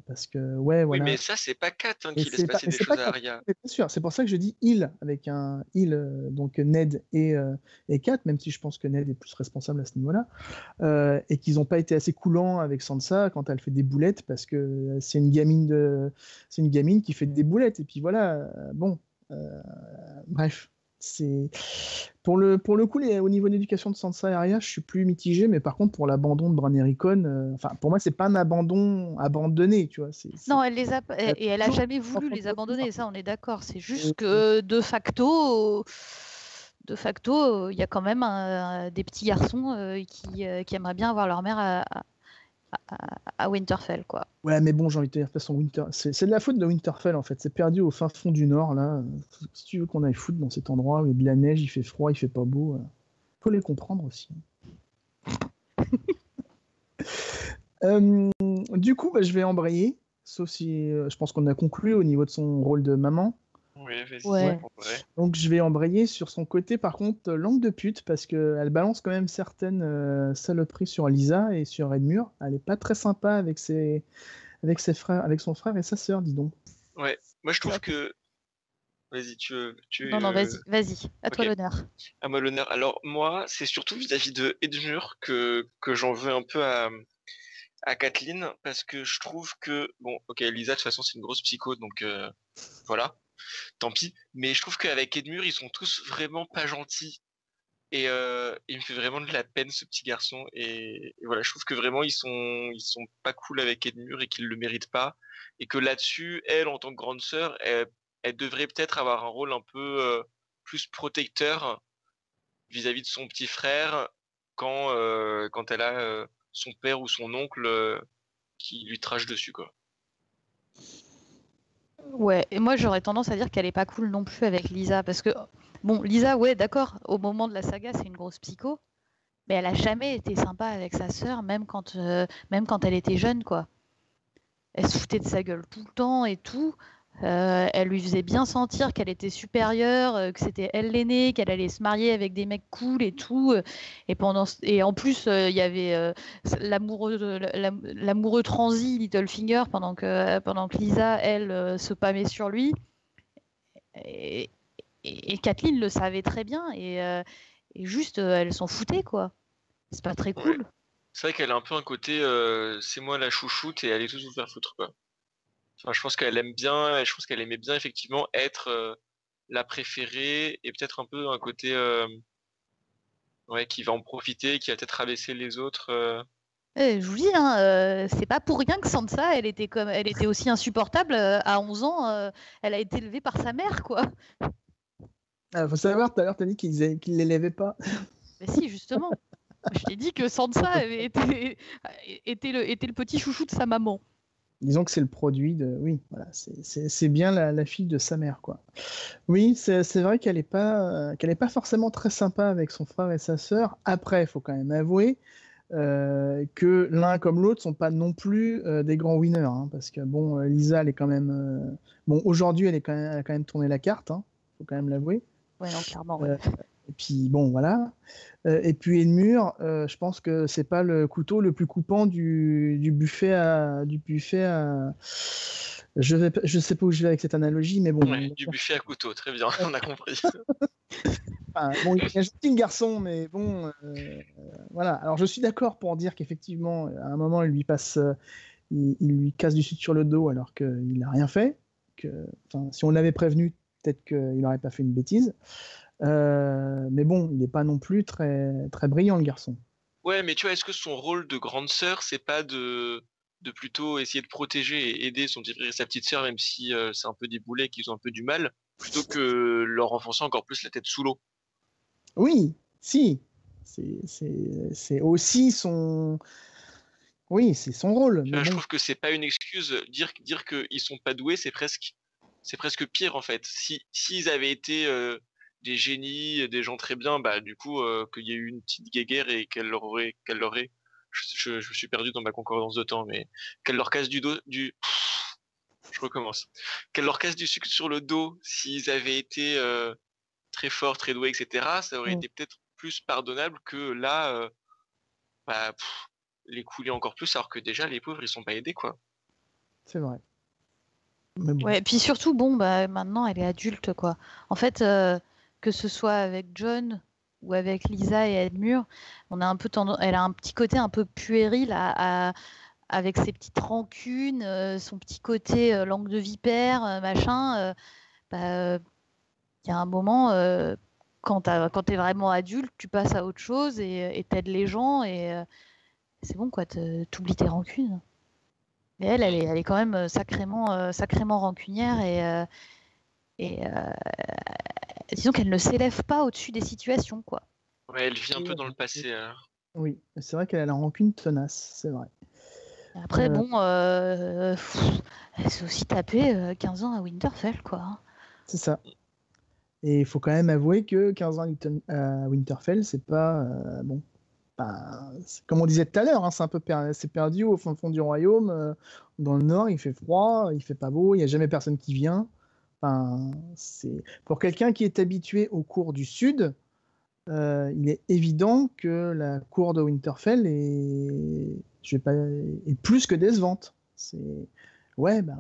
parce que, ouais, Oui, mais voilà. ça, c'est pas Kat Et qui laisse passer mais des c'est pas choses à Kat, Arya. c'est bien sûr. C'est pour ça que je dis il, avec un il, donc Ned et Kat, même si je pense que Ned est plus responsable à ce niveau-là, et qu'ils n'ont pas été assez coulants avec Sansa quand elle fait des boulettes, parce que c'est une gamine qui fait des boulettes. Et puis voilà, bon, bref. C'est pour le coup au niveau de l'éducation de Sansa et Arya, je suis plus mitigé, mais par contre pour l'abandon de Bran et Rickon, enfin pour moi c'est pas un abandon abandonné, tu vois. Non, elle a jamais voulu les abandonner, ça on est d'accord. C'est juste que de facto, il y a quand même des petits garçons qui aimeraient bien avoir leur mère à Winterfell, quoi. Ouais, mais bon, j'ai envie de te dire, de toute façon, c'est de la faute de Winterfell en fait. C'est perdu au fin fond du nord là. Si tu veux qu'on aille foutre dans cet endroit où il y a de la neige, il fait froid, il fait pas beau, faut les comprendre aussi. Du coup, bah, je vais embrayer, sauf si je pense qu'on a conclu au niveau de son rôle de maman. Oui, vas-y, Ouais. en vrai. Donc je vais embrayer sur son côté, par contre, langue de pute, parce qu'elle balance quand même certaines saloperies sur Lisa et sur Edmure. Elle est pas très sympa avec ses frères, avec son frère et sa sœur, dis donc. Ouais, moi je trouve que. Vas-y, Non, vas-y, à toi Ok. l'honneur. À moi l'honneur. Alors moi, c'est surtout vis-à-vis de Edmure que j'en veux un peu à Kathleen, parce que je trouve que bon, ok, Lisa de toute façon c'est une grosse psycho, donc voilà, tant pis. Mais je trouve qu'avec Edmure, ils sont tous vraiment pas gentils. Et il me fait vraiment de la peine ce petit garçon. Et voilà, je trouve que vraiment ils sont pas cool avec Edmure et qu'ils le méritent pas. Et que là-dessus, elle, en tant que grande sœur, elle devrait peut-être avoir un rôle un peu plus protecteur vis-à-vis de son petit frère quand elle a son père ou son oncle qui lui trache dessus, quoi. Ouais, et moi j'aurais tendance à dire qu'elle est pas cool non plus avec Lisa, parce que Bon, Lisa, ouais, d'accord, au moment de la saga, c'est une grosse psycho, mais elle a jamais été sympa avec sa sœur, même quand elle était jeune, quoi. Elle se foutait de sa gueule tout le temps et tout. Elle lui faisait bien sentir qu'elle était supérieure, que c'était elle l'aînée, qu'elle allait se marier avec des mecs cool et tout. Et en plus, il y avait l'amoureux transi Littlefinger pendant que Lisa, elle, se pâmait sur lui. Et, et Kathleen le savait très bien et juste, elle s'en foutait, quoi. C'est pas très Ouais. cool. C'est vrai qu'elle a un peu un côté c'est moi la chouchoute et allez tous vous faire foutre quoi. Enfin, je pense qu'elle aime bien, je pense qu'elle aimait bien effectivement être la préférée et peut-être un peu un côté ouais qui va en profiter, qui va peut-être rabaisser les autres. Je vous dis, hein, c'est pas pour rien que Sansa, elle était aussi insupportable à 11 ans. Elle a été élevée par sa mère, quoi. Faut savoir, tout à l'heure, tu as dit qu'ils l'élèvaient pas. Mais si, justement. Je t'ai dit que Sansa était le petit chouchou de sa maman. Disons que c'est le produit de. Oui, voilà, c'est bien la fille de sa mère, quoi. Oui, c'est vrai qu'elle est pas forcément très sympa avec son frère et sa sœur. Après, il faut quand même avouer que l'un comme l'autre sont pas non plus des grands winners, hein, parce que bon, Lisa, elle est quand même. Bon, aujourd'hui, elle a quand même tourné la carte, hein, faut quand même l'avouer. Ouais, non, clairement, ouais. Euh, et puis bon, voilà. Et puis Edmure, je pense que c'est pas le couteau le plus coupant du buffet à. Je sais pas où je vais avec cette analogie, mais bon. Ouais, du buffet à couteau, très bien, on a compris. Enfin, bon, il est un gentil garçon, mais bon, voilà. Alors je suis d'accord pour dire qu'effectivement, à un moment, il lui casse du sucre sur le dos alors qu'il n'a rien fait. Enfin, si on l'avait prévenu, peut-être qu'il n'aurait pas fait une bêtise. Mais bon, il n'est pas non plus très, très brillant, le garçon. Ouais, mais tu vois, est-ce que son rôle de grande sœur, c'est pas de plutôt essayer de protéger et aider son petit frère et sa petite sœur, même si c'est un peu des boulets qu'ils ont un peu du mal, plutôt que leur enfoncer encore plus la tête sous l'eau? Oui, si. C'est aussi son. Oui, c'est son rôle. Tu Mais vois, je bon, trouve que c'est pas une excuse. Dire qu'ils sont pas doués, c'est presque pire en fait. Si s'ils avaient été des génies, des gens très bien, bah du coup qu'il y ait eu une petite guéguerre et qu'elle leur ait, je me suis perdu dans ma concordance de temps, mais qu'elle leur casse du dos, je recommence, qu'elle leur casse du sucre sur le dos s'ils avaient été très forts, très doués, etc. Ça aurait mm, été peut-être plus pardonnable que là, bah, les couler encore plus, alors que déjà les pauvres ils sont pas aidés quoi. c'est vrai. Mais bon. Ouais, et puis surtout, bon, bah, maintenant, elle est adulte, quoi. En fait, que ce soit avec John ou avec Lisa et Edmure, elle a un petit côté un peu puéril avec ses petites rancunes, son petit côté langue de vipère, machin. Bah, il y a un moment, quand t'es vraiment adulte, tu passes à autre chose et t'aides les gens et c'est bon, quoi, t'oublies tes rancunes. Mais elle est quand même sacrément rancunière et disons qu'elle ne s'élève pas au-dessus des situations, quoi. Ouais, elle vit un peu Oui, dans le passé. oui, c'est vrai qu'elle a la rancune tenace, c'est vrai. Après, Euh, bon, elle s'est aussi tapée 15 ans à Winterfell, quoi. c'est ça. Et il faut quand même avouer que 15 ans à Winterfell, c'est pas. Bon, comme on disait tout à l'heure, hein, c'est perdu au fond du royaume. Dans le nord, il fait froid, il fait pas beau, il n'y a jamais personne qui vient. Enfin, pour quelqu'un qui est habitué aux cours du sud, il est évident que la cour de Winterfell est plus que décevante. Ouais, ben,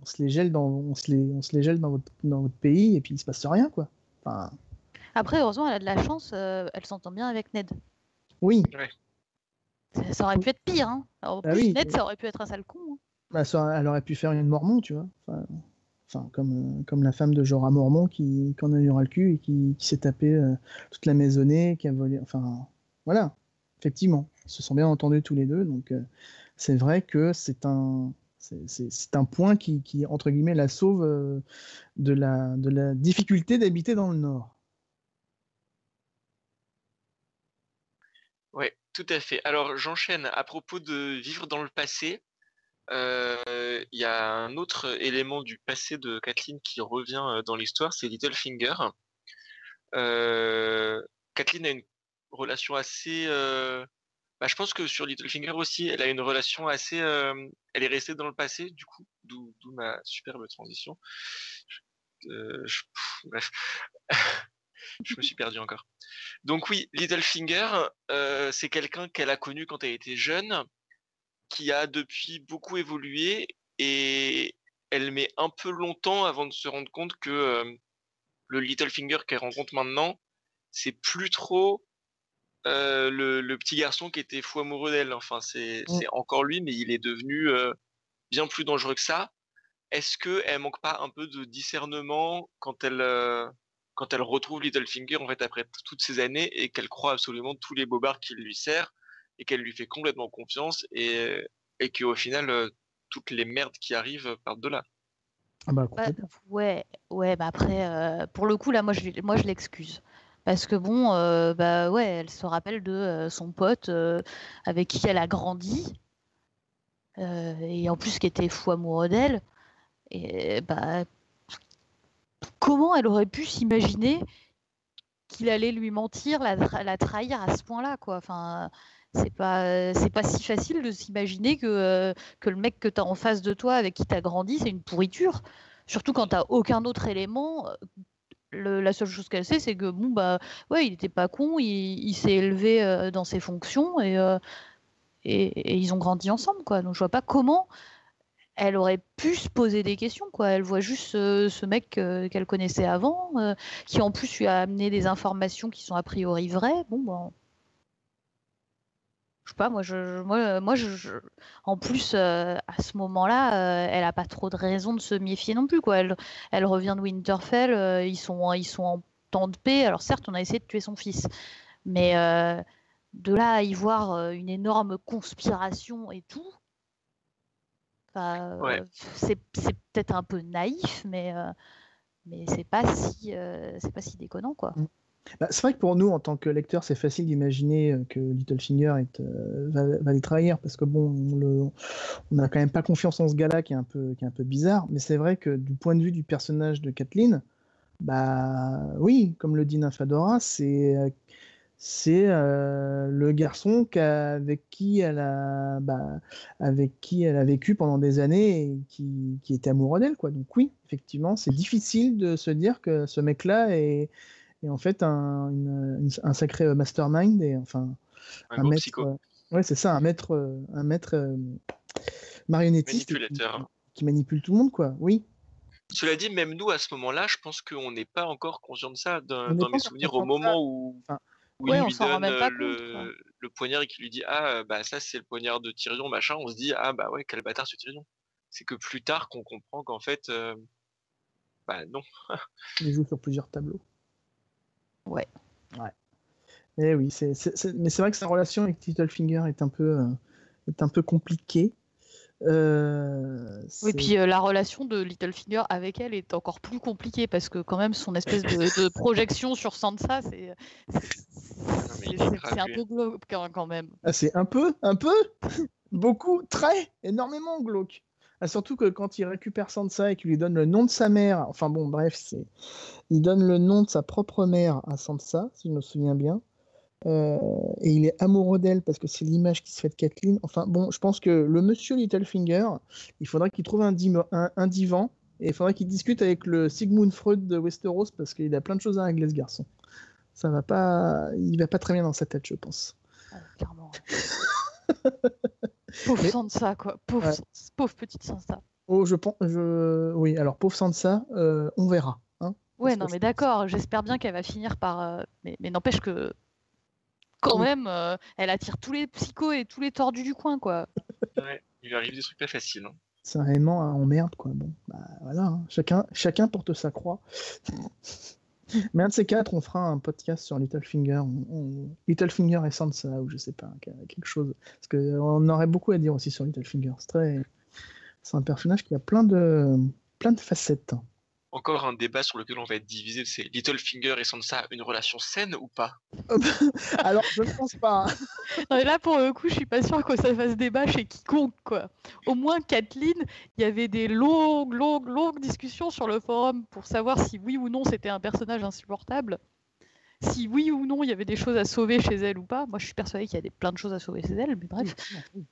on se les gèle on se les gèle dans votre pays et puis il se passe rien, quoi. Enfin, Après, heureusement, elle a de la chance, elle s'entend bien avec Ned. oui, Ouais. Ça aurait pu être pire, hein. Alors, en bah plus, oui, Ned, ça aurait pu être un sale con, hein. bah, elle aurait pu faire une Mormon, tu vois. Enfin, comme la femme de Jorah Mormont qui en a eu ras le cul et qui s'est tapé toute la maisonnée, qui a volé. Enfin, voilà, effectivement, ils se sont bien entendus tous les deux, donc c'est vrai que c'est un point qui, entre guillemets, la sauve de la difficulté d'habiter dans le Nord. Ouais, tout à fait. Alors j'enchaîne à propos de vivre dans le passé. Il y a un autre élément du passé de Kathleen qui revient dans l'histoire, c'est Littlefinger. Kathleen a une relation assez... je pense que sur Littlefinger aussi, elle a une relation assez... elle est restée dans le passé, du coup, d'où ma superbe transition. Bref, je me suis perdu encore. Donc oui, Littlefinger, c'est quelqu'un qu'elle a connu quand elle était jeune, qui a depuis beaucoup évolué, et elle met un peu longtemps avant de se rendre compte que le Littlefinger qu'elle rencontre maintenant, c'est plus trop le petit garçon qui était fou amoureux d'elle. Enfin, c'est encore lui, mais il est devenu bien plus dangereux que ça. Est-ce qu'elle manque pas un peu de discernement quand elle retrouve Littlefinger, en fait, après toutes ces années, et qu'elle croit absolument tous les bobards qu'il lui sert, et qu'elle lui fait complètement confiance, et qu'au final, toutes les merdes qui arrivent partent de là. Ouais, après, pour le coup, là, moi, je l'excuse. Parce que bon, elle se rappelle de son pote avec qui elle a grandi, et en plus qui était fou amoureux d'elle. Et comment elle aurait pu s'imaginer qu'il allait lui mentir, la trahir à ce point-là, quoi. Enfin, c'est pas si facile de s'imaginer que le mec que tu as en face de toi, avec qui tu as grandi, c'est une pourriture. Surtout quand tu n'as aucun autre élément. La seule chose qu'elle sait, c'est que il était pas con, il s'est élevé dans ses fonctions, et ils ont grandi ensemble, quoi. Donc je vois pas comment elle aurait pu se poser des questions, quoi. Elle voit juste ce mec qu'elle connaissait avant, qui en plus lui a amené des informations qui sont a priori vraies. Je sais pas, en plus, à ce moment-là, elle a pas trop de raison de se méfier non plus, quoi. Elle revient de Winterfell, ils sont en temps de paix. Alors certes, on a essayé de tuer son fils, mais de là à y voir une énorme conspiration et tout, c'est peut-être un peu naïf, mais c'est pas si déconnant, quoi. C'est vrai que pour nous, en tant que lecteurs, c'est facile d'imaginer que Littlefinger va les trahir, parce que bon, on n'a quand même pas confiance en ce gars-là qui est un peu bizarre, mais c'est vrai que du point de vue du personnage de Kathleen, oui, comme le dit Nymphadora, c'est le garçon avec qui elle a vécu pendant des années et qui était amoureux d'elle, quoi. Donc oui, effectivement, c'est difficile de se dire que ce mec-là est en fait un sacré mastermind, et enfin un maître psycho. Ouais, c'est ça, un maître marionnettiste qui manipule tout le monde, quoi. Oui. Cela dit, même nous, à ce moment-là, je pense qu'on n'est pas encore conscient de ça. Dans mes souvenirs, au moment où il lui donne le poignard et qu'il lui dit ça c'est le poignard de Tyrion, machin, on se dit quel bâtard ce Tyrion. C'est que plus tard qu'on comprend qu'en fait non. Il joue sur plusieurs tableaux. Ouais. Et oui, mais c'est vrai que sa relation avec Littlefinger est un peu compliquée. Oui, puis la relation de Littlefinger avec elle est encore plus compliquée, parce que quand même son espèce de projection sur Sansa, c'est un peu glauque quand même. C'est un peu beaucoup, très, énormément glauque. Surtout que quand il récupère Sansa et qu'il lui donne le nom de sa mère, enfin bon, bref, il donne le nom de sa propre mère à Sansa, si je me souviens bien. Et il est amoureux d'elle parce que c'est l'image qui se fait de Kathleen. Enfin bon, je pense que le monsieur Littlefinger, il faudrait qu'il trouve un divan, et il faudrait qu'il discute avec le Sigmund Freud de Westeros, parce qu'il a plein de choses à régler, ce garçon. Il va pas très bien dans sa tête, je pense. Clairement. Pauvre Sansa, quoi. Pauvre petite Sansa. Oh, oui, alors pauvre Sansa, on verra. Hein, ouais, non, mais d'accord, j'espère bien qu'elle va finir par... Mais n'empêche que, quand même, elle attire tous les psychos et tous les tordus du coin, quoi. Ouais, il lui arrive des trucs pas faciles. Hein. C'est vraiment un emmerde, quoi. Bon, voilà, hein. Chacun porte sa croix. Mais un de ces quatre, on fera un podcast sur Littlefinger, Littlefinger et Sansa, ou je sais pas, quelque chose. Parce qu'on aurait beaucoup à dire aussi sur Littlefinger. C'est un personnage qui a plein de facettes. Encore un débat sur lequel on va être divisé, c'est Littlefinger et Sansa, une relation saine ou pas? Alors, je ne pense pas. Non, mais là, pour le coup, je suis pas sûre que ça fasse débat chez quiconque, quoi. Au moins, Kathleen, il y avait des longues discussions sur le forum pour savoir si oui ou non c'était un personnage insupportable. si oui ou non il y avait des choses à sauver chez elle ou pas. Moi, je suis persuadée qu'il y a plein de choses à sauver chez elle, mais bref. Oui.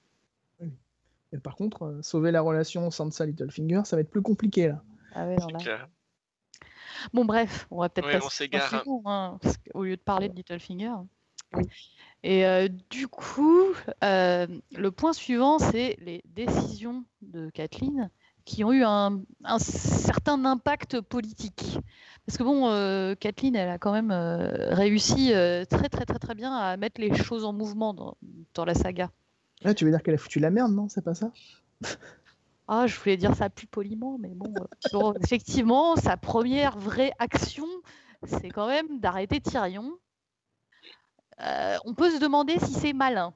Et par contre, sauver la relation Sansa-Littlefinger, ça va être plus compliqué, là. Ah ouais, alors là. Bon, bref, on va peut-être Ouais, passer on s'égare. au lieu de parler de Littlefinger. Oui. Et du coup, le point suivant, c'est les décisions de Catelyn qui ont eu un certain impact politique. Parce que bon, Catelyn, elle a quand même réussi très bien à mettre les choses en mouvement dans la saga. Là, tu veux dire qu'elle a foutu la merde, non? C'est pas ça? Ah, je voulais dire ça plus poliment, mais bon, effectivement, sa première vraie action, c'est quand même d'arrêter Tyrion. On peut se demander si c'est malin.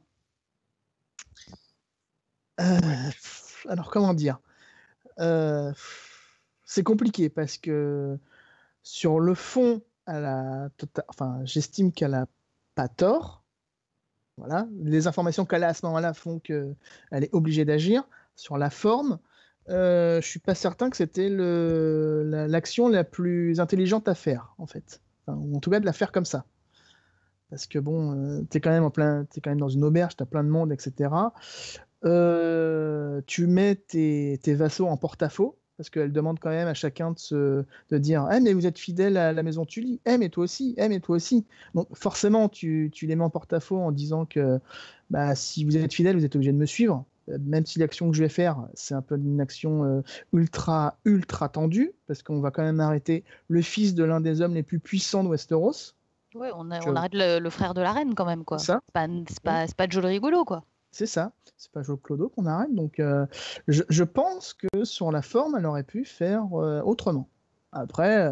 Alors, comment dire? C'est compliqué parce que sur le fond, j'estime qu'elle a pas tort. Voilà. Les informations qu'elle a à ce moment-là font qu'elle est obligée d'agir. Sur la forme, je suis pas certain que c'était l'action la plus intelligente à faire, en fait. Ou en tout cas de la faire comme ça. Parce que bon, t'es quand même dans une auberge, t'as plein de monde, etc. Tu mets tes vassaux en porte-à-faux, parce qu'elle demande quand même à chacun de dire « Eh, mais vous êtes fidèle à la maison Tully. Eh, mais toi aussi. Eh, mais toi aussi. » Donc forcément, tu les mets en porte-à-faux en disant que bah, si vous êtes fidèle, vous êtes obligé de me suivre. Même si l'action que je vais faire, c'est un peu une action ultra tendue, parce qu'on va quand même arrêter le fils de l'un des hommes les plus puissants de Westeros. Ouais, on arrête le frère de la reine quand même, quoi. C'est ça. C'est pas Joe rigolo, quoi. C'est ça, c'est pas Joe Clodo qu'on arrête, donc je pense que sur la forme, elle aurait pu faire autrement. Après,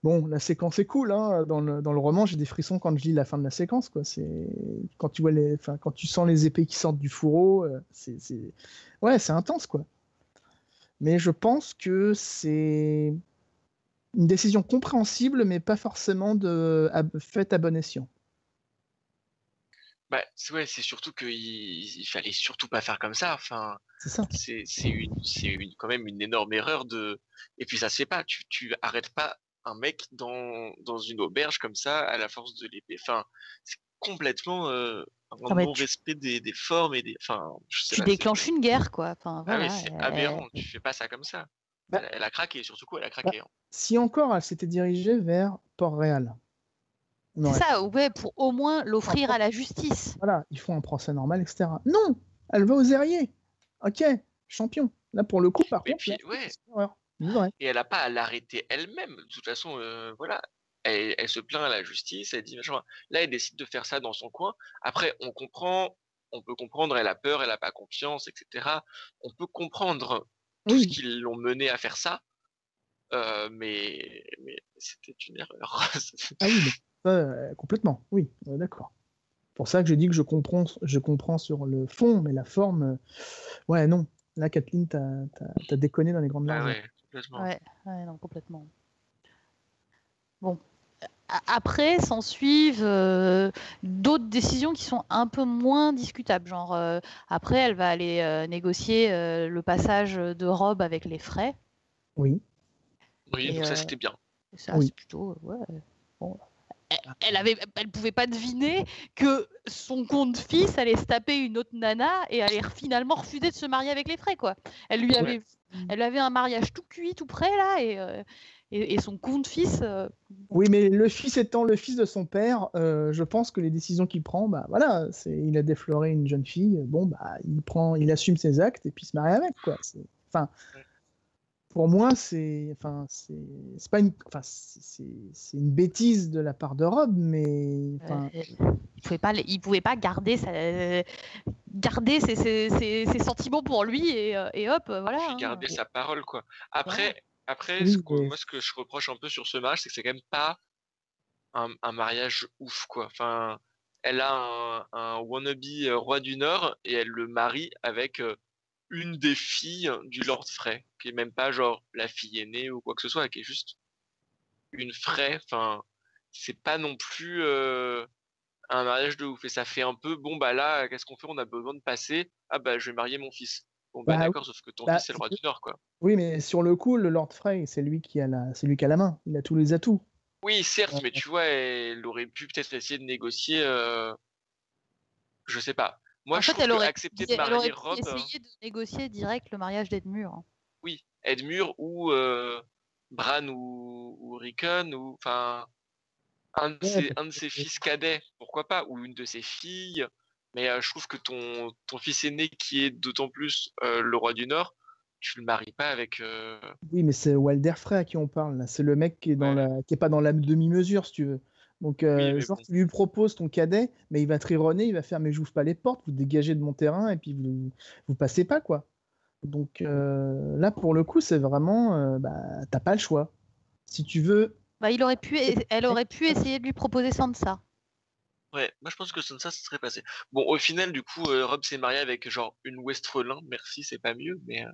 bon, la séquence est cool, hein. Dans le roman, j'ai des frissons quand je lis la fin de la séquence, quoi. C'est quand tu vois quand tu sens les épées qui sortent du fourreau, ouais, c'est intense, quoi. Mais je pense que c'est une décision compréhensible, mais pas forcément faite à bon escient. Bah, c'est surtout qu'il fallait surtout pas faire comme ça. Enfin, C'est ça. c'est quand même une énorme erreur et puis ça se fait pas. Tu arrêtes pas un mec dans une auberge comme ça à la force de l'épée. Enfin, c'est complètement un non-respect des formes enfin, je sais tu pas. déclenches une guerre, quoi. Enfin, Ah voilà, oui, c'est aberrant. Tu fais pas ça comme ça. Bah, Elle a craqué, surtout quoi, elle a craqué. Hein. Si encore elle s'était dirigée vers Port-Réal. C'est ça, ouais, pour au moins l'offrir à la justice. Voilà, ils font un procès normal, etc. Non, elle va aux Airiers. Ok, champion. Là, pour le coup, par contre, puis, et elle a pas à l'arrêter elle-même. De toute façon, voilà. Elle se plaint à la justice, elle dit machin. Là, elle décide de faire ça dans son coin. Après, on peut comprendre, elle a peur, elle a pas confiance, etc. On peut comprendre tout ce qui l'ont mené à faire ça. Mais c'était une erreur. Ah oui, complètement, oui, d'accord. Pour ça que je dis que je comprends sur le fond, mais la forme, ouais, non. Là, Kathleen, t'as déconné dans les grandes largeurs. Ouais, complètement. Ouais, non, complètement. Bon. Après, s'en suivent d'autres décisions qui sont un peu moins discutables. Genre, après, elle va aller négocier le passage de Robb avec les frais. Oui. Oui, donc ça, c'était bien. Ça, c'est plutôt... ouais. Bon. Elle pouvait pas deviner que son compte-fils allait se taper une autre nana et allait finalement refuser de se marier avec les frais, quoi. Elle avait un mariage tout cuit, tout prêt, là, et son compte-fils... Oui, mais le fils étant le fils de son père, je pense que les décisions qu'il prend, bah voilà, il a défloré une jeune fille, bon bah il assume ses actes et puis il se marie avec, quoi. Enfin, pour moi, c'est pas une bêtise de la part de Robb, mais il pouvait pas garder ses sentiments pour lui et hop, voilà. Puis garder sa parole, quoi. Après, moi, ce que je reproche un peu sur ce mariage, c'est que c'est quand même pas un mariage ouf, quoi. Enfin, elle a un wannabe roi du Nord et elle le marie avec une des filles du Lord Frey, qui est même pas genre la fille aînée ou quoi que ce soit, qui est juste une Frey. Enfin, c'est pas non plus un mariage de ouf. Et ça fait un peu, bon bah là, qu'est-ce qu'on fait? On a besoin de passer. Ah bah je vais marier mon fils. Bon bah d'accord, sauf que ton fils c'est le roi du Nord, quoi. Oui, mais sur le coup, le Lord Frey, c'est lui qui a la main. Il a tous les atouts. Oui, certes, mais tu vois, elle aurait pu peut-être essayer de négocier. Je sais pas. Moi, En je fait, trouve elle que aurait, accepter de elle aurait marier pu Rob, essayer de négocier direct le mariage d'Edmure. Hein. oui, Edmure ou Bran ou Rickon ou enfin Ouais, un de ses fils cadets, pourquoi pas, ou une de ses filles. Mais je trouve que ton fils aîné, qui est d'autant plus le roi du Nord, tu le maries pas avec. oui, mais c'est Walder Frey à qui on parle, là. C'est le mec qui est Ouais. qui est pas dans la demi-mesure, si tu veux. Donc, Oui, mais genre, bon. tu lui proposes ton cadet, mais il va trironner, il va faire, mais j'ouvre pas les portes, vous dégagez de mon terrain, et puis vous passez pas, quoi. Donc, là, pour le coup, c'est vraiment, bah, t'as pas le choix. Si tu veux. Bah, elle aurait pu essayer de lui proposer Sansa. Ouais, moi je pense que ça se serait passé. Bon, au final, du coup, Rob s'est marié avec genre une Westrelin. Merci, c'est pas mieux, mais.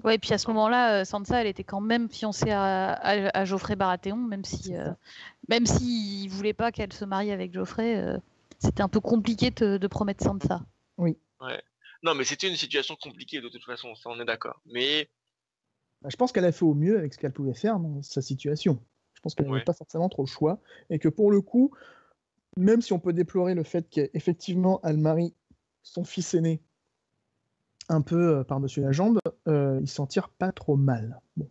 Ouais, et puis à ce moment-là, Sansa, elle était quand même fiancée à Joffrey Baratheon, même si il voulait pas qu'elle se marie avec Joffrey, c'était un peu compliqué de promettre Sansa. Oui. Ouais. Non, mais c'était une situation compliquée de toute façon, ça on est d'accord. Mais Bah, je pense qu'elle a fait au mieux avec ce qu'elle pouvait faire dans sa situation. Je pense qu'elle n'avait ouais, pas forcément trop le choix, et que pour le coup, même si on peut déplorer le fait qu'effectivement, elle marie son fils aîné un peu par-dessus la jambe, il s'en tire pas trop mal. Bon.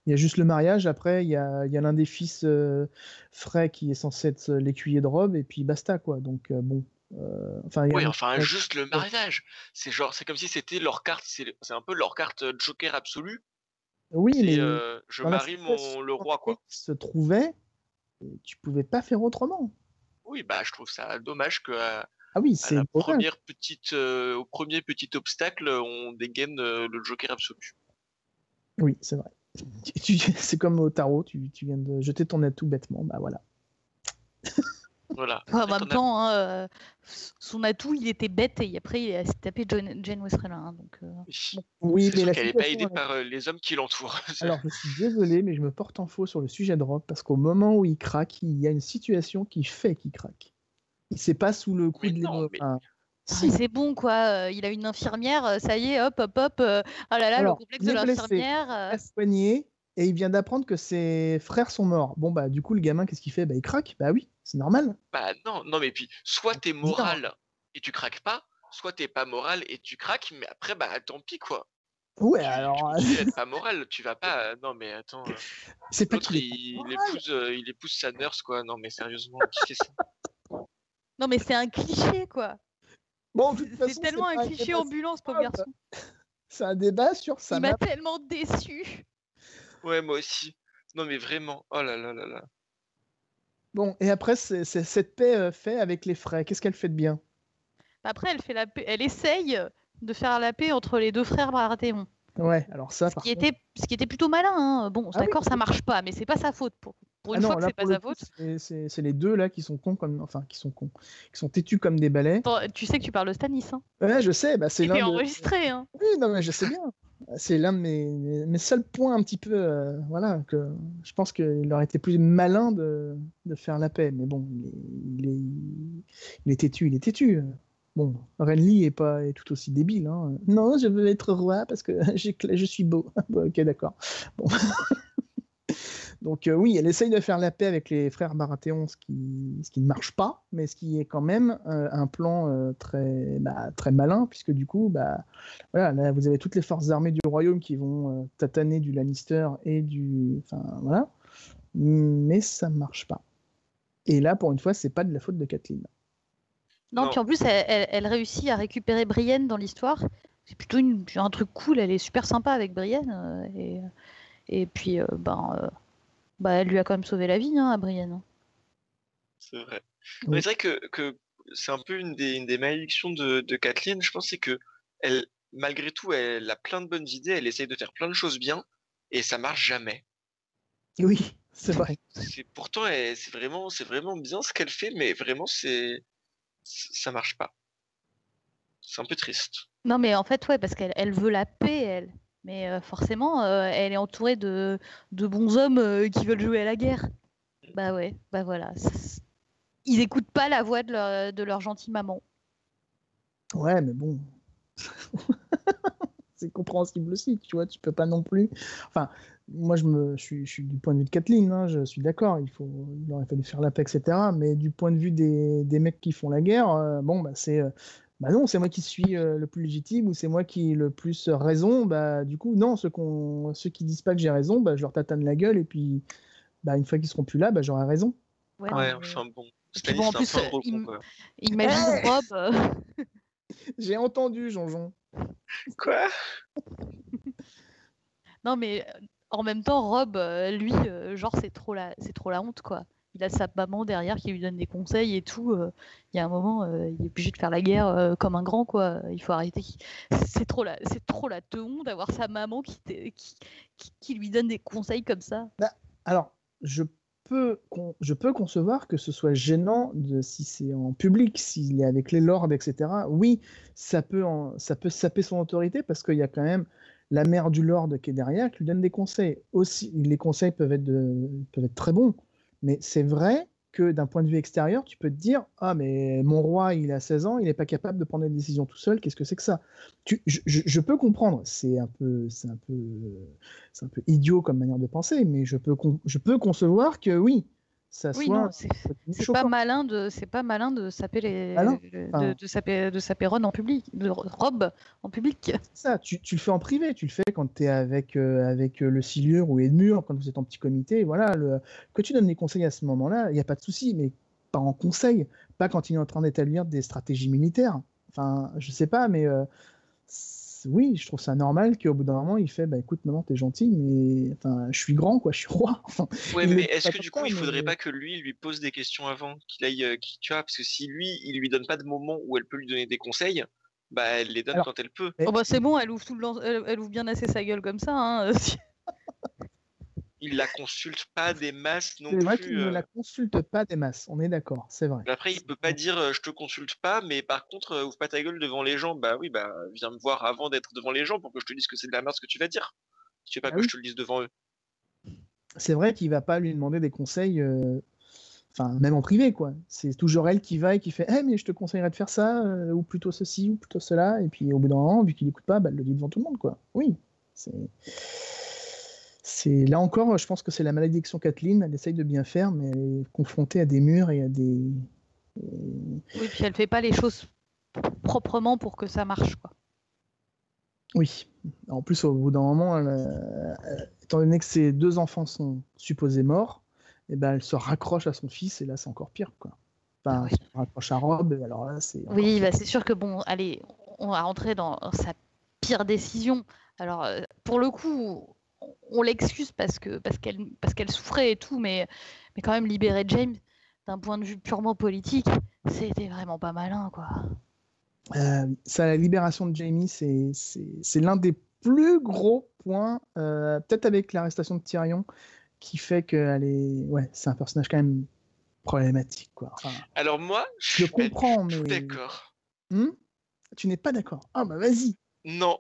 Il y a juste le mariage, après, il y a l'un des fils Frey qui est censé être l'écuyer de Rob, et puis basta, quoi. Donc, bon. Enfin, il y a oui, un- enfin juste le mariage. C'est genre, c'est comme si c'était leur carte, c'est un peu leur carte Joker absolue. Oui, C'est mais je dans la marie situation le dans roi laquelle quoi. il se trouvait, tu pouvais pas faire autrement. Oui, bah je trouve ça dommage que Ah oui, à c'est la dommage. première petite, au premier petit obstacle, on dégaine le Joker absolu. Oui, c'est vrai. C'est comme au tarot, tu viens de jeter ton atout bêtement, bah voilà. Voilà. Enfin, en Là, même temps, hein, son atout, il était bête et après, il a tapé Jane Westrelin. Hein, donc, bon. Oui, C'est mais sûr la qu'elle n'est pas situation. aidée par les hommes qui l'entourent. Alors, je suis désolé, mais je me porte en faux sur le sujet de Rob parce qu'au moment où il craque, il y a une situation qui fait qu'il craque. Il s'est pas sous le coup Mais de non, l'émotion. mais Enfin, Ah, mais si. c'est bon, quoi. Il a une infirmière, ça y est, hop, hop, hop. Oh là là, le Alors, complexe il de est blessé, l'infirmière. il est soigné et il vient d'apprendre que ses frères sont morts. Bon, bah, du coup, le gamin, qu'est-ce qu'il fait? Bah, il craque. Bah oui, c'est normal. bah non, non, mais puis soit t'es Dire, hein. moral et tu craques pas, soit t'es pas moral et tu craques, mais après bah tant pis quoi. Ouais, Tu alors, continues à être pas moral, tu vas pas. Non mais attends, c'est pas l'autre qu'il est pas moral. il épouse sa nurse quoi. Non mais sérieusement, qui fait ça? Non, mais c'est un cliché, quoi. Bon, de toute C'est façon, tellement c'est un pas un cliché débat sur ambulant, ce pauvre Rob. garçon. C'est un débat sur sa Il m'a map. tellement déçu. Ouais moi aussi. Non mais vraiment. Oh là là là là. Bon, et après, c'est cette paix fait avec les frais. Qu'est-ce qu'elle fait de bien? Après, elle fait la paix, elle essaye de faire la paix entre les deux frères Baratheon. Ouais, alors ça, par contre. Ce qui était plutôt malin. Hein. Bon, Ah oui, d'accord, ça marche pas, mais c'est pas sa faute. Pour ah une non, fois que là c'est pas pour le sa coup, faute. c'est les deux là qui sont cons comme. Enfin, qui sont cons. Qui sont têtus comme des balais. Attends, tu sais que tu parles de Stannis, hein. Ouais, je sais, bah, c'est l'un C'était de. enregistré, hein. Oui, non, mais je sais bien. C'est l'un de mes seuls points un petit peu. Voilà, que je pense qu'il aurait été plus malin de faire la paix. Mais bon, il est têtu, il est têtu. Bon, Renly est tout aussi débile. Hein. Non, je veux être roi parce que je suis beau. Bon, ok, d'accord. Bon. Donc oui, elle essaye de faire la paix avec les frères Baratheon, ce qui ne marche pas, mais ce qui est quand même un plan très malin, puisque du coup, bah, voilà, là, vous avez toutes les forces armées du royaume qui vont tataner du Lannister et du... Enfin, voilà. Mais ça ne marche pas. Et là, pour une fois, c'est pas de la faute de Catelyn. Non, Non. puis en plus, elle réussit à récupérer Brienne dans l'histoire. C'est plutôt un truc cool. Elle est super sympa avec Brienne. Et puis, elle lui a quand même sauvé la vie, hein, à Brienne. C'est vrai. Non, mais Oui. c'est vrai que c'est un peu une des malédictions de Kathleen, je pense, c'est que elle, malgré tout, elle a plein de bonnes idées, elle essaye de faire plein de choses bien, et ça marche jamais. Oui, c'est vrai. C'est pourtant, c'est vraiment bien ce qu'elle fait, mais vraiment, ça marche pas. C'est un peu triste. Non, mais en fait, ouais, parce qu'elle veut la paix, elle. Mais forcément, elle est entourée de bons hommes qui veulent jouer à la guerre. Bah ouais, bah voilà. Ils écoutent pas la voix de leur gentille maman. Ouais, mais bon. c'est compréhensible aussi, tu vois, tu peux pas non plus... Enfin, moi, je suis du point de vue de Kathleen, hein, je suis d'accord, il aurait fallu faire la paix, etc. Mais du point de vue des mecs qui font la guerre, bon, bah, bah non, c'est moi qui suis le plus légitime ou c'est moi qui ai le plus raison. Bah, du coup, non, ceux qui disent pas que j'ai raison, bah, je leur tatane la gueule et puis bah, une fois qu'ils seront plus là, bah, j'aurai raison. Ouais, Ouais, mais- enfin bon. Et puis Stanis, bon, en c'est un plus, peu un gros con, quoi. imagine Rob. J'ai entendu, Jean-Jean. Quoi? Non, mais en même temps, Rob, lui, genre, c'est trop la honte, quoi. Il a sa maman derrière qui lui donne des conseils et tout. Il y a un moment, il est obligé de faire la guerre comme un grand, quoi. Il faut arrêter. C'est trop la teon d'avoir sa maman qui lui donne des conseils comme ça. Bah, alors, je peux concevoir que ce soit gênant si c'est en public, s'il est avec les lords, etc. Oui, ça peut saper son autorité parce qu'il y a quand même la mère du lord qui est derrière qui lui donne des conseils. Aussi, les conseils peuvent être très bons, mais c'est vrai que d'un point de vue extérieur, tu peux te dire ah, mais mon roi, il a 16 ans, il n'est pas capable de prendre des décisions tout seul, qu'est-ce que c'est que ça? Je peux comprendre, c'est un peu idiot comme manière de penser, mais je peux concevoir que oui, ça Oui, soit non, choquant. c'est pas malin de saper Malin. Enfin, de saper Ron en public, de Rob en public. ça, tu le fais en privé, tu le fais quand tu es avec le Silure ou Edmure, quand vous êtes en petit comité, voilà, que tu donnes des conseils à ce moment-là, il n'y a pas de souci, mais pas en conseil, pas quand il est en train d'établir des stratégies militaires. Enfin, je sais pas, mais oui, je trouve ça normal qu'au bout d'un moment, il fait, bah écoute, maman, t'es gentil, mais enfin, je suis grand, quoi, je suis roi. Enfin, Ouais, il le mais dit est-ce pas que comme du coup, ça, il mais faudrait pas que lui pose des questions avant, qu'il aille, tu vois, parce que si lui, il lui donne pas de moment où elle peut lui donner des conseils, bah elle les donne alors, quand elle peut. Oh bah c'est bon, elle ouvre elle ouvre bien assez sa gueule comme ça, hein. Il la consulte pas des masses non c'est vrai plus. qu'il ne la consulte pas des masses, on est d'accord, c'est vrai. Après, il peut pas dire je te consulte pas, mais par contre, ouvre pas ta gueule devant les gens. Bah oui, bah viens me voir avant d'être devant les gens pour que je te dise que c'est de la merde ce que tu vas dire. Si tu veux pas Ah que je oui, te le dise devant eux. c'est vrai qu'il va pas lui demander des conseils, enfin, même en privé, quoi. C'est toujours elle qui va et qui fait Eh, mais je te conseillerais de faire ça, ou plutôt ceci, ou plutôt cela. Et puis au bout d'un moment, vu qu'il écoute pas, bah, elle le dit devant tout le monde, quoi. Oui, c'est. Là encore, je pense que c'est la malédiction Kathleen. Elle essaye de bien faire, mais elle est confrontée à des murs et à des. Oui, puis elle fait pas les choses proprement pour que ça marche, quoi. Oui. En plus, au bout d'un moment, étant donné que ses deux enfants sont supposés morts, et ben, elle se raccroche à son fils, et là, c'est encore pire, quoi. Ah Enfin, ouais. elle se raccroche à Rob, et alors là, c'est encore Oui, pire. bah c'est sûr que bon, allez, on va rentrer dans sa pire décision. Alors, pour le coup, on l'excuse parce qu'elle souffrait et tout, mais quand même libérer James d'un point de vue purement politique, c'était vraiment pas malin, quoi. Ça, la libération de Jamie, c'est l'un des plus gros points, peut-être avec l'arrestation de Tyrion, qui fait qu'elle est. Ouais, c'est un personnage quand même problématique, quoi. Enfin, Alors moi, je je le suis pas du comprends, tout mais. d'accord. Hmm, tu n'es pas d'accord. Ah, bah vas-y. Non,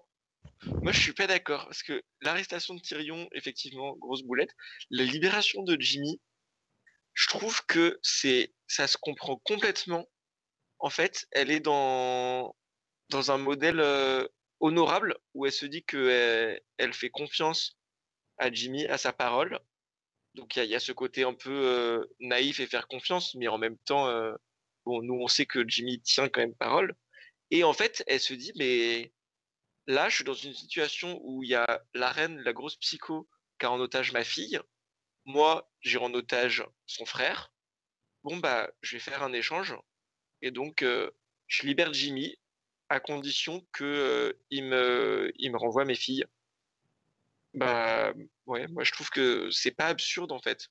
moi je suis pas d'accord parce que l'arrestation de Tyrion, effectivement, grosse boulette. La libération de Jimmy, je trouve que ça se comprend complètement. En fait, elle est dans un modèle honorable où elle se dit que elle fait confiance à Jimmy, à sa parole. Donc il y a ce côté un peu naïf et faire confiance, mais en même temps, bon, nous on sait que Jimmy tient quand même parole. Et en fait, elle se dit, mais là, je suis dans une situation où il y a la reine, la grosse psycho, qui a en otage ma fille. Moi, j'ai en otage son frère. Bon, bah, je vais faire un échange. Et donc, je libère Jimmy à condition que il me renvoie mes filles. Bah, ouais, moi je trouve que c'est pas absurde en fait.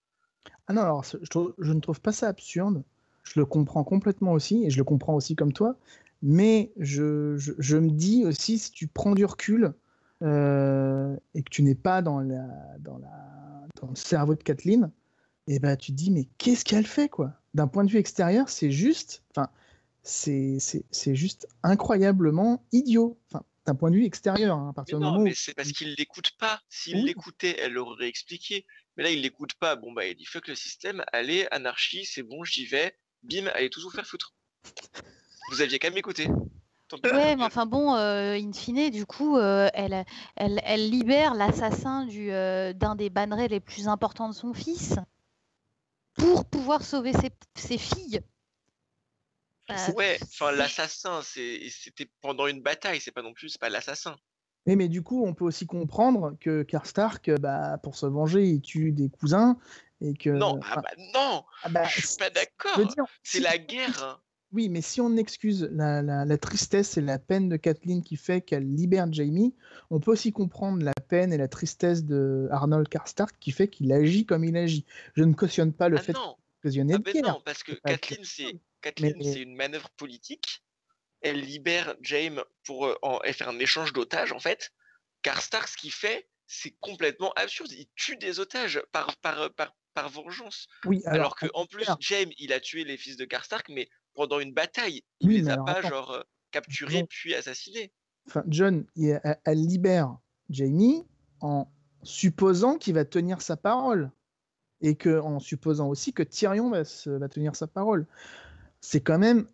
Ah non, alors, je ne trouve pas ça absurde. Je le comprends complètement aussi, et je le comprends aussi comme toi. Mais je me dis aussi, si tu prends du recul et que tu n'es pas dans le cerveau de Kathleen, et ben tu te dis, mais qu'est-ce qu'elle fait, quoi? D'un point de vue extérieur, c'est juste, enfin, c'est juste incroyablement idiot. Enfin, d'un point de vue extérieur, hein, à Mais partir du non, moment mais où. c'est parce qu'il l'écoute pas. S'il Oui, l'écoutait, elle l'aurait expliqué. Mais là, il l'écoute pas. Bon, bah, il dit fuck le système, allez, anarchie, c'est bon, j'y vais. Bim, allez tous vous faire foutre. Vous aviez qu'à m'écouter. Tant pis. Ouais, mais enfin bon, in fine, du coup, elle libère l'assassin d'un des bannerets les plus importants de son fils pour pouvoir sauver ses filles. Ouais, enfin l'assassin, c'était pendant une bataille, c'est pas l'assassin. Mais du coup, on peut aussi comprendre que Karstark, pour se venger, il tue des cousins et que. Non, non, bah, je suis pas je veux d'accord. dire, C'est si- la guerre. Hein. Oui, mais si on excuse la tristesse et la peine de Catelyn qui fait qu'elle libère Jaime, on peut aussi comprendre la peine et la tristesse de Arnold Karstark qui fait qu'il agit comme il agit. Je ne cautionne pas le fait Non. d'occasionner de guerre. Non, parce que C'est pas Kathleen, Mais c'est une manœuvre politique. Elle libère Jaime pour elle fait un échange d'otages en fait. Karstark, ce qu'il fait, c'est complètement absurde. Il tue des otages par vengeance. oui, Alors que en plus, clair. Jaime, il a tué les fils de Karstark, mais pendant une bataille, il Oui, les mais a alors, pas attends. genre capturés Non. puis assassinés. Enfin, John, elle libère Jaime en supposant qu'il va tenir sa parole. Et en supposant aussi que Tyrion va tenir sa parole. C'est quand même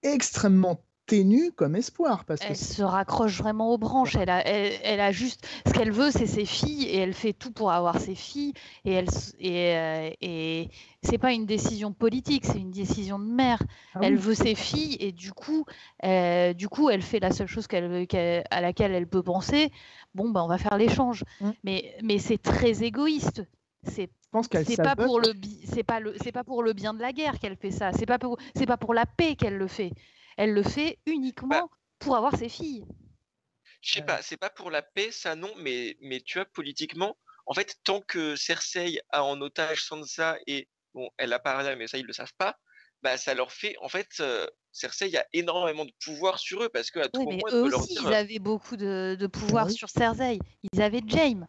extrêmement ténu comme espoir. Parce Elle que se raccroche vraiment aux branches. Elle a juste ce qu'elle veut, c'est ses filles, et elle fait tout pour avoir ses filles. Et c'est pas une décision politique, c'est une décision de mère. Elle veut ses filles, et du coup, elle fait la seule chose à laquelle elle peut penser. Bon, on va faire l'échange. Mais c'est très égoïste. C'est pas pour le bien de la guerre qu'elle fait ça. C'est pas pour la paix qu'elle le fait. Elle le fait uniquement pour avoir ses filles. Je sais pas, c'est pas pour la paix, ça non, mais tu vois, politiquement, en fait, tant que Cersei a en otage Sansa et, bon, elle a pas rien, mais ça, ils le savent pas, ça leur fait, en fait, Cersei a énormément de pouvoir sur eux parce qu'à tout moment, eux elle peut leur aussi, dire. ils avaient beaucoup de pouvoir sur Cersei. Ils avaient Jaime.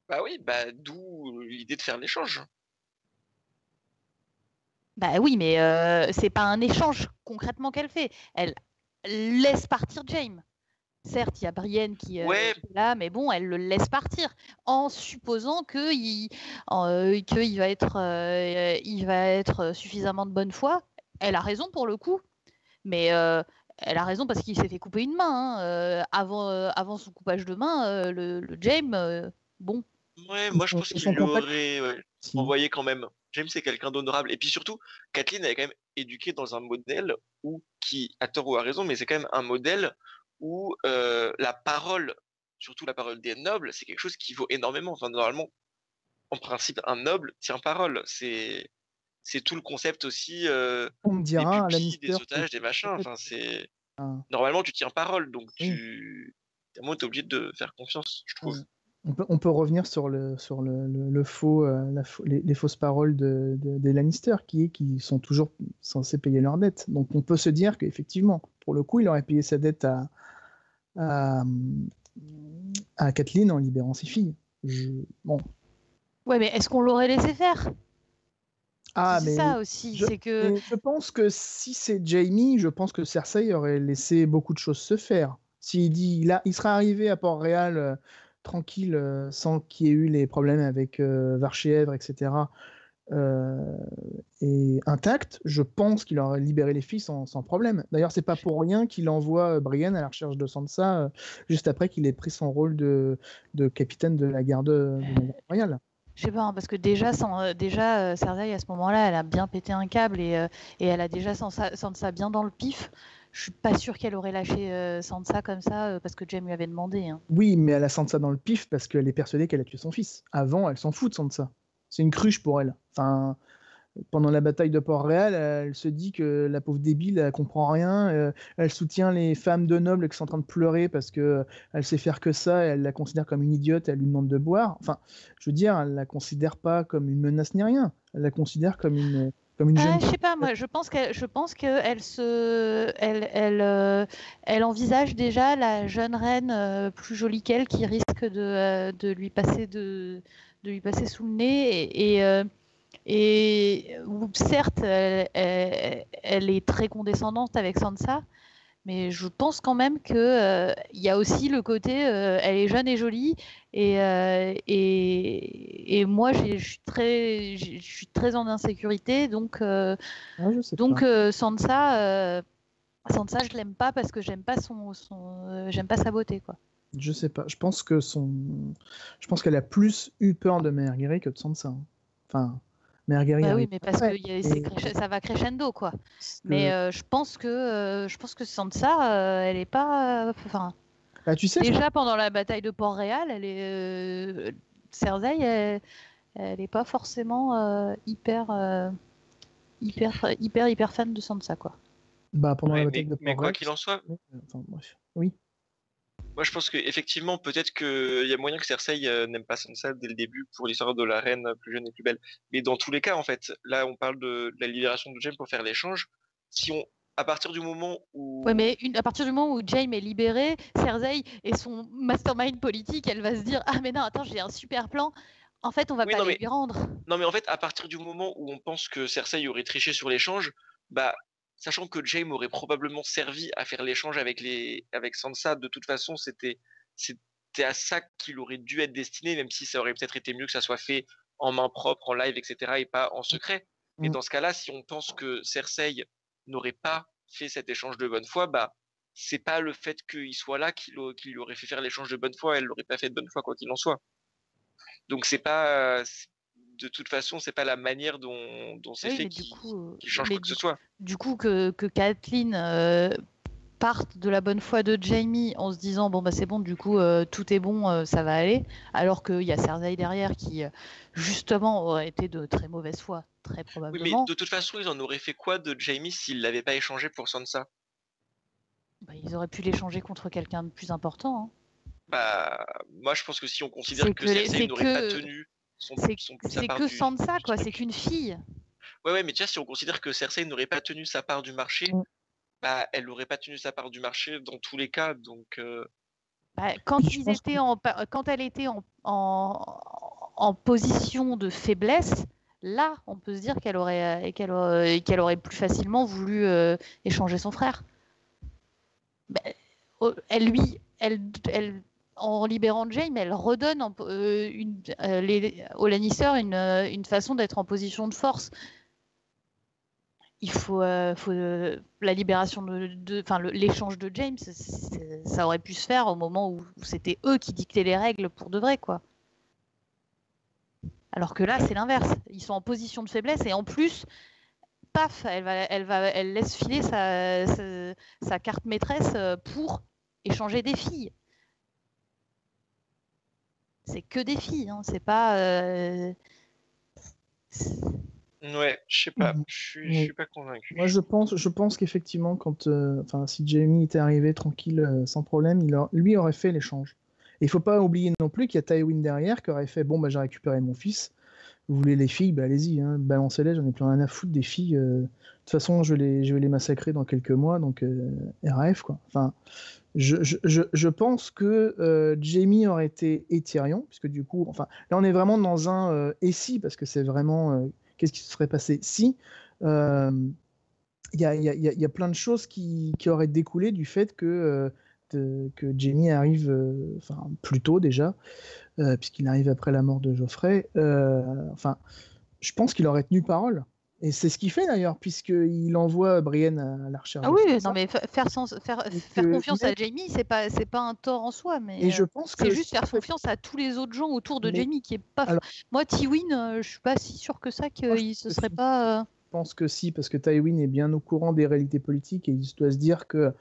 Bah oui, d'où l'idée de faire l'échange. Bah oui, mais c'est pas un échange concrètement qu'elle fait. Elle laisse partir Jaime. Certes, il y a Brienne qui est là, mais bon, elle le laisse partir en supposant qu'il va être suffisamment de bonne foi. Elle a raison pour le coup, mais elle a raison parce qu'il s'est fait couper une main. Hein. Avant son coupage de main, le Jaime, bon. Ouais, moi je pense qu'il l'aurait envoyé quand même. Jaime, c'est quelqu'un d'honorable. Et puis surtout, Catelyn elle est quand même éduquée dans un modèle qui, à tort ou à raison, mais c'est quand même un modèle où la parole, surtout la parole des nobles, c'est quelque chose qui vaut énormément. Enfin, normalement, en principe, un noble tient parole. C'est tout le concept aussi on me dira, des pupilles, des otages, des machins. Enfin, c'est normalement tu tiens parole, donc tu es obligé de faire confiance, je trouve. On peut revenir sur le faux, les fausses paroles des Lannister qui sont toujours censés payer leurs dettes. Donc on peut se dire qu'effectivement, pour le coup, il aurait payé sa dette à Catelyn en libérant ses filles. Bon. Ouais, mais est-ce qu'on l'aurait laissé faire ? C'est ça aussi. Je pense que si c'est Jaime, je pense que Cersei aurait laissé beaucoup de choses se faire. S'il dit, là, il serait arrivé à Port-Réal tranquille, sans qu'il y ait eu les problèmes avec Varchéèvre, etc. Et intact, je pense qu'il aurait libéré les filles sans problème. D'ailleurs, c'est pas pour rien qu'il envoie Brienne à la recherche de Sansa juste après qu'il ait pris son rôle de capitaine de la garde royale. Je sais pas, hein, parce que déjà Cersei à ce moment-là, elle a bien pété un câble et elle a déjà Sansa bien dans le pif. Je suis pas sûre qu'elle aurait lâché Sansa comme ça parce que Jaime lui avait demandé. Hein. Oui, mais elle a Sansa dans le pif parce qu'elle est persuadée qu'elle a tué son fils. Avant, elle s'en fout de Sansa. C'est une cruche pour elle. Enfin, pendant la bataille de Port-Réal, elle se dit que la pauvre débile, elle comprend rien. Elle soutient les femmes de nobles qui sont en train de pleurer parce que elle sait faire que ça. Et elle la considère comme une idiote. Elle lui demande de boire. Enfin, je veux dire, elle la considère pas comme une menace ni rien. Elle la considère comme une jeune. Je sais pas, moi, je pense elle envisage déjà la jeune reine plus jolie qu'elle qui risque de lui passer sous le nez et certes, elle est très condescendante avec Sansa, mais je pense quand même que il y a aussi le côté, elle est jeune et jolie, et moi, je suis très en insécurité, donc Sansa, Sansa, je l'aime pas parce que j'aime pas j'aime pas sa beauté, quoi. Je sais pas. Je pense qu'elle a plus eu peur de Mère que de Sansa. Enfin, Mère Bah arrive oui, mais parce après. que ça va crescendo, quoi. Parce que- Mais je pense que Sansa, elle est pas. Enfin, Bah, tu sais, déjà pendant la bataille de Port-Réal, elle est. Cersei, elle est pas forcément hyper fan de Sansa, quoi. bah, pendant la Ouais, bataille de mais quoi Port-Réal, qu'il en soit, enfin, bref. Oui. moi je pense qu'effectivement, peut-être qu'il y a moyen que Cersei n'aime pas Sansa dès le début pour l'histoire de la reine plus jeune et plus belle. Mais dans tous les cas, en fait, là on parle de la libération de Jaime pour faire l'échange. À partir du moment où. Ouais, mais à partir du moment où Jaime est libéré, Cersei et son mastermind politique, elle va se dire ah mais non, attends, j'ai un super plan. En fait, on va Oui, pas non, les mais lui rendre. Non, mais en fait, à partir du moment où on pense que Cersei aurait triché sur l'échange, bah, sachant que Jaime aurait probablement servi à faire l'échange avec Sansa, de toute façon, c'était à ça qu'il aurait dû être destiné, même si ça aurait peut-être été mieux que ça soit fait en main propre, en live, etc., et pas en secret. Mais dans ce cas-là, si on pense que Cersei n'aurait pas fait cet échange de bonne foi, bah, c'est pas le fait qu'il soit là qui lui aurait fait faire l'échange de bonne foi, elle l'aurait pas fait de bonne foi, quoi qu'il en soit. Donc de toute façon, c'est pas la manière dont c'est Oui, fait mais qui change quoi que ce du soit. du coup que Catelyn parte de la bonne foi de Jaime en se disant bon bah c'est bon, du coup tout est bon, ça va aller, alors qu'il y a Cersei derrière qui justement aurait été de très mauvaise foi, très Oui, mais probablement. de toute façon, ils en auraient fait quoi de Jaime s'ils l'avaient pas échangé pour Sansa? Bah, ils auraient pu l'échanger contre quelqu'un de plus important, hein. Bah, moi, je pense que si on considère C'est que que Cersei n'aurait pas tenu sa c'est part que du Sansa, quoi, c'est truc. qu'une fille. Ouais, mais déjà, si on considère que Cersei n'aurait pas tenu sa part du marché, bah, elle n'aurait pas tenu sa part du marché dans tous les cas. Donc, Bah, Puis je pense quand elle était en position de faiblesse, là, on peut se dire qu'elle aurait plus facilement voulu échanger son frère. Bah, en libérant Jaime, elle redonne aux Lannister une façon d'être en position de force. Il faut, la libération l'échange de James, ça aurait pu se faire au moment où c'était eux qui dictaient les règles pour de vrai, quoi. Alors que là, c'est l'inverse. Ils sont en position de faiblesse et en plus, paf, elle laisse filer sa carte maîtresse pour échanger des filles. C'est que des filles, hein. C'est pas. ouais, je sais pas, je suis pas convaincu. Moi, je pense qu'effectivement, si Jamie était arrivé tranquille, sans problème, lui aurait fait l'échange. Et il faut pas oublier non plus qu'il y a Tywin derrière qui aurait fait bon, bah, j'ai récupéré mon fils. Vous voulez les filles, bah allez-y, hein, balancez-les, j'en ai plus rien à foutre des filles. De toute façon, je vais les massacrer dans quelques mois, donc RAF, quoi. Enfin, je pense que Jaime aurait été et Tyrion, puisque du coup, enfin, là on est vraiment dans un et si, parce que c'est vraiment qu'est-ce qui se serait passé si. Il y a plein de choses qui auraient découlé du fait que Jaime arrive plus tôt déjà, puisqu'il arrive après la mort de Geoffrey. Enfin, je pense qu'il aurait tenu parole. Et c'est ce qu'il fait d'ailleurs, puisqu'il envoie Brienne à la recherche Ah de oui, Sansa. non mais faire confiance à Jaime, c'est pas un tort en soi, mais Et je pense c'est que juste faire confiance à tous les autres gens autour de Mais- Jaime qui est pas. alors- Moi, Tywin, je suis pas si sûr que ça Moi, qu'il se serait pas. Je pense que si, parce que Tywin est bien au courant des réalités politiques et il doit se dire que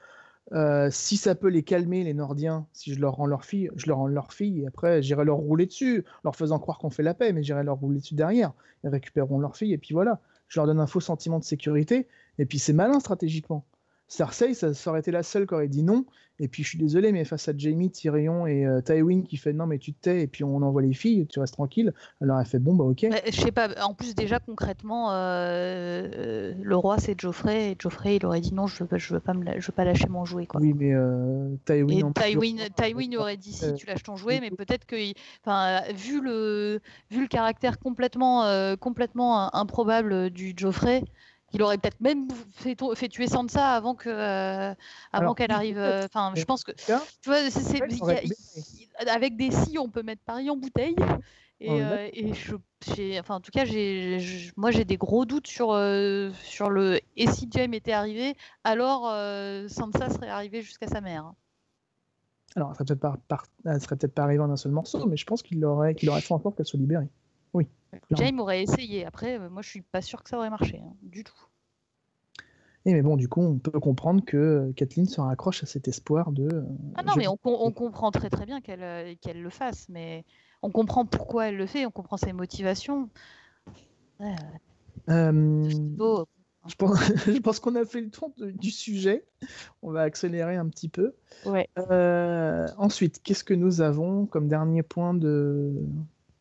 si ça peut les calmer, les Nordiens, si je leur rends leur fille, je leur rends leur fille, et après j'irai leur rouler dessus, leur faisant croire qu'on fait la paix, mais j'irai leur rouler dessus derrière. Ils récupéreront leur fille, et puis voilà. Je leur donne un faux sentiment de sécurité, et puis c'est malin stratégiquement. Cersei, ça aurait été la seule qui aurait dit non, et puis je suis désolé, mais face à Jaime, Tyrion et Tywin qui fait non, mais tu te tais, et puis on envoie les filles, tu restes tranquille, alors elle fait bon, bah ok. Je sais pas. En plus, déjà concrètement, le roi c'est Geoffrey, et Geoffrey il aurait dit non, je veux pas lâcher mon jouet, quoi. Oui, mais Tywin. Et Tywin aurait dit si tu lâches ton jouet, mais peut-être que, vu le caractère complètement improbable du Geoffrey, il aurait peut-être même fait tuer Sansa avant qu'elle arrive. Enfin, je pense que tu vois, avec des si, on peut mettre Paris en bouteille. Et en tout cas, moi j'ai des gros doutes sur le. Et si Jaime était arrivé, alors Sansa serait arrivée jusqu'à sa mère. Alors, elle serait peut-être pas arrivée en un seul morceau, mais je pense qu'il aurait fait en sorte qu'elle soit libérée. Oui. Jaime aurait essayé. Après, moi, je suis pas sûre que ça aurait marché, du tout. Et mais bon, du coup, on peut comprendre que Catelyn se raccroche à cet espoir de. Non, mais on comprend très très bien qu'elle le fasse, mais on comprend pourquoi elle le fait, on comprend ses motivations. Ouais. Je pense qu'on a fait le tour du sujet. On va accélérer un petit peu. Ouais. Ensuite, qu'est-ce que nous avons comme dernier point de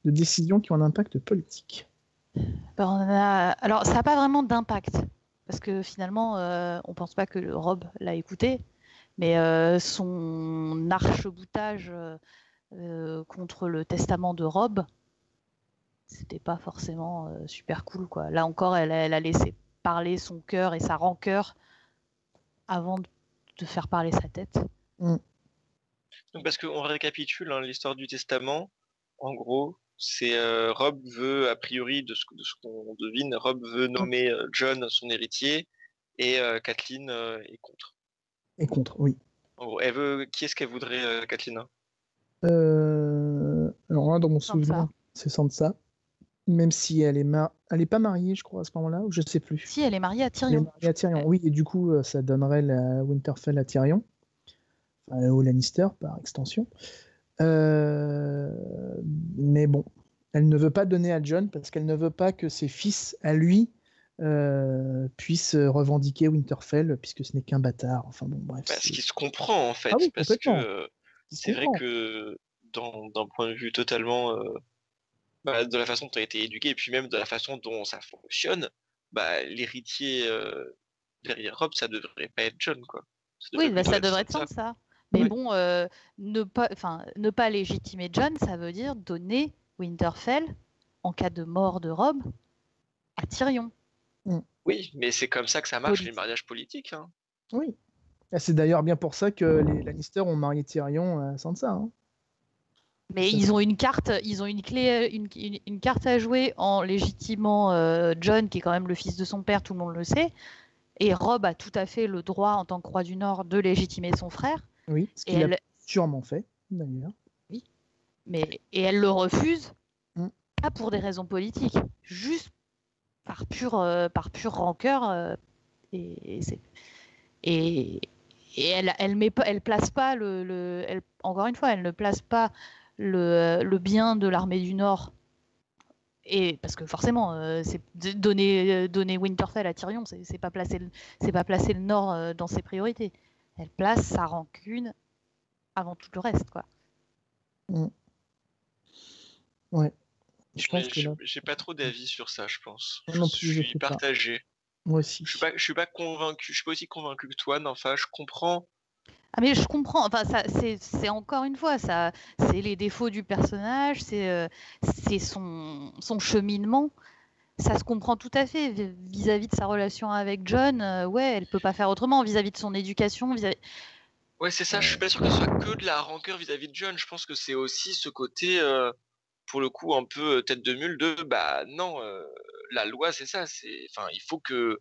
décision qui ont un impact politique? Alors, ça n'a pas vraiment d'impact, parce que finalement, on ne pense pas que Robb l'a écouté, mais son arche-boutage contre le testament de Robb, c'était pas forcément super cool, quoi. Là encore, elle a laissé parler son cœur et sa rancœur avant de faire parler sa tête. Donc, parce qu'on récapitule l'histoire du testament, en gros, c'est Robb veut, a priori, de ce qu'on devine, Robb veut nommer Jon son héritier et Catelyn est contre. Est contre, oui. En gros, qui est-ce qu'elle voudrait, Catelyn? Alors là, dans mon Sansa. souvenir, c'est Sansa. Même si elle est pas mariée, je crois, à ce moment-là, ou je sais plus. Si, elle est mariée à Tyrion. Elle est mariée à Tyrion, oui, et du coup, ça donnerait la Winterfell à Tyrion, enfin, au Lannister, par extension. Mais bon, elle ne veut pas donner à Jon parce qu'elle ne veut pas que ses fils, à lui, puissent revendiquer Winterfell, puisque ce n'est qu'un bâtard. Enfin bon, bref. Ce qui se comprend, en fait, oui, parce que c'est vrai que d'un point de vue totalement... de la façon dont tu as été éduqué, et puis même de la façon dont ça fonctionne, l'héritier derrière Robb, ça devrait pas être Jon, quoi. Ça devrait être Sansa. Mais bon, ne pas légitimer Jon, ça veut dire donner Winterfell, en cas de mort de Robb, à Tyrion. Oui, mais c'est comme ça que ça marche, les mariages politiques. Hein. Oui. Et c'est d'ailleurs bien pour ça que les Lannister ont marié Tyrion à Sansa. Hein. Mais ils ont une carte, ils ont une clé, une carte à jouer en légitimant Jon, qui est quand même le fils de son père, tout le monde le sait. Et Robb a tout à fait le droit, en tant que roi du Nord, de légitimer son frère. Oui, ce qu'il a sûrement fait, d'ailleurs. Oui, et elle le refuse, pas pour des raisons politiques, juste par pure rancœur. Et elle place pas encore une fois, elle ne place pas le bien de l'armée du Nord. Et parce que forcément, c'est donner Winterfell à Tyrion, c'est pas placer le Nord dans ses priorités. Elle place sa rancune avant tout le reste, quoi. Ouais. J'ai pas trop d'avis sur ça, je pense. Non plus, je suis partagé. Moi aussi. Je suis pas convaincu. Je suis pas aussi convaincu que toi. Enfin, je comprends. Ah mais je comprends. Enfin, c'est encore une fois, ça, c'est les défauts du personnage, c'est son cheminement. Ça se comprend tout à fait vis-à-vis de sa relation avec Jon. Ouais, elle peut pas faire autrement vis-à-vis de son éducation. Ouais, c'est ça. Je suis pas sûr que ce soit que de la rancœur vis-à-vis de Jon. Je pense que c'est aussi ce côté, pour le coup, un peu tête de mule de non, la loi, c'est ça. Il faut que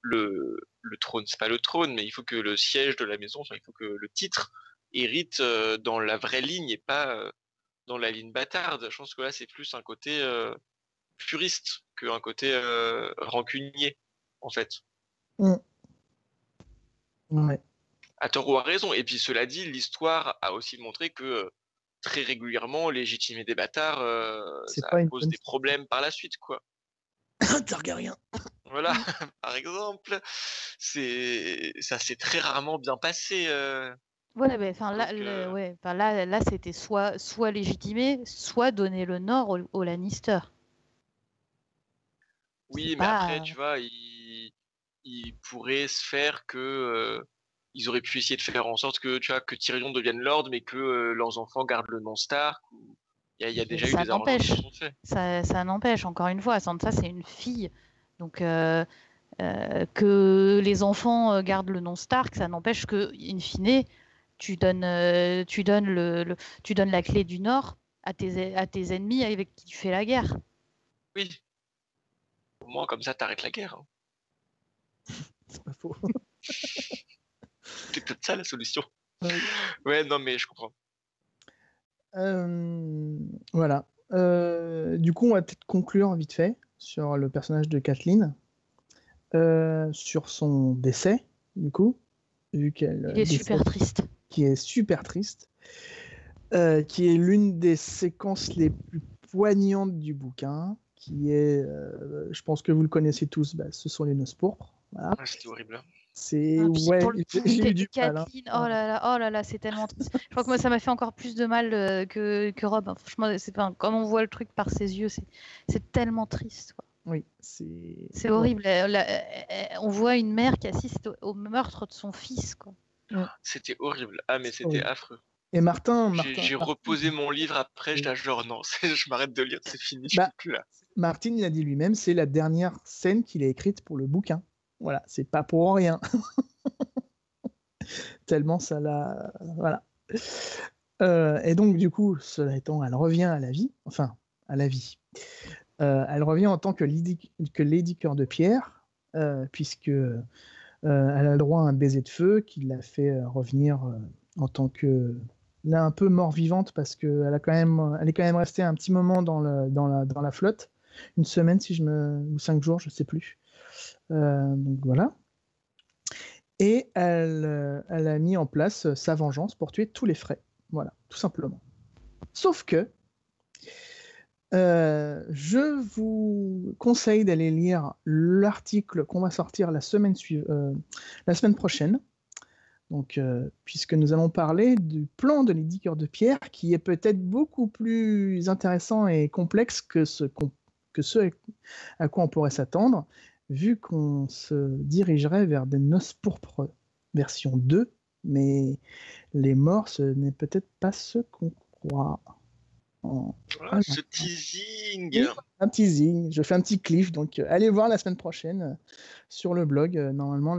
le trône, c'est pas le trône, mais il faut que le siège de la maison, il faut que le titre hérite dans la vraie ligne et pas dans la ligne bâtarde. Je pense que là, c'est plus un côté puriste qu'un côté rancunier, en fait. Ouais. À tort ou à raison. Et puis cela dit, l'histoire a aussi montré que très régulièrement, légitimer des bâtards, ça pose des problèmes par la suite, quoi. Targaryen. Voilà, par exemple, ça s'est très rarement bien passé. Voilà, là, c'était soit légitimé, soit donner le Nord au Lannister. Oui, mais après, tu vois, il pourrait se faire que ils auraient pu essayer de faire en sorte que, tu vois, que Tyrion devienne Lord, mais que leurs enfants gardent le nom Stark. Il y a déjà eu des arrangements qui sont faits. Ça n'empêche, encore une fois, Sansa, c'est une fille. Donc, que les enfants gardent le nom Stark, ça n'empêche que, in fine, tu donnes la clé du Nord à tes ennemis avec qui tu fais la guerre. Oui. Au moins, comme ça, t'arrêtes la guerre. Hein. C'est pas faux. C'est peut-être ça la solution. Oui. Ouais, non, mais je comprends. Voilà. Du coup, on va peut-être conclure vite fait sur le personnage de Kathleen, sur son décès, du coup, vu qu'elle Il est super triste. qui est super triste, qui est l'une des séquences les plus poignantes du bouquin, qui est, je pense que vous le connaissez tous, ce sont les noces pourpres. Voilà. Ouais, c'était horrible. C'est ouais, j'ai eu du mal. Kathleen, oh là là, c'est tellement triste. Je crois que moi, ça m'a fait encore plus de mal que Rob. Hein. Franchement, c'est pas comme on voit le truc par ses yeux, c'est tellement triste. Quoi. Oui, c'est horrible. On voit une mère qui assiste au meurtre de son fils. Quoi. C'était horrible. Ah, mais c'était affreux. Et Martin, j'ai reposé mon livre après, j'étais genre non, je m'arrête de lire, c'est fini, je suis plus là. Martin, il a dit lui-même, c'est la dernière scène qu'il a écrite pour le bouquin. Voilà, c'est pas pour rien. Tellement ça l'a... Voilà. Et donc, du coup, cela étant, elle revient à la vie. Enfin, à la vie. Elle revient en tant que Lady Cœur de Pierre, puisque elle a le droit à un baiser de feu qui l'a fait revenir en tant que... Là, un peu mort-vivante, parce qu'elle est quand même restée un petit moment dans la flotte. Une semaine, ou 5 jours, je ne sais plus. Donc voilà. Et elle a mis en place sa vengeance pour tuer tous les frais. Voilà, tout simplement. Sauf que je vous conseille d'aller lire l'article qu'on va sortir la semaine prochaine. Donc, puisque nous allons parler du plan de Lady Cœur de Pierre, qui est peut-être beaucoup plus intéressant et complexe que ce à quoi on pourrait s'attendre, vu qu'on se dirigerait vers des noces pourpres version 2, mais les morts, ce n'est peut-être pas ce qu'on croit. Voilà, ce teasing. Oui, un teasing. Je fais un petit cliff, donc allez voir la semaine prochaine sur le blog. Normalement,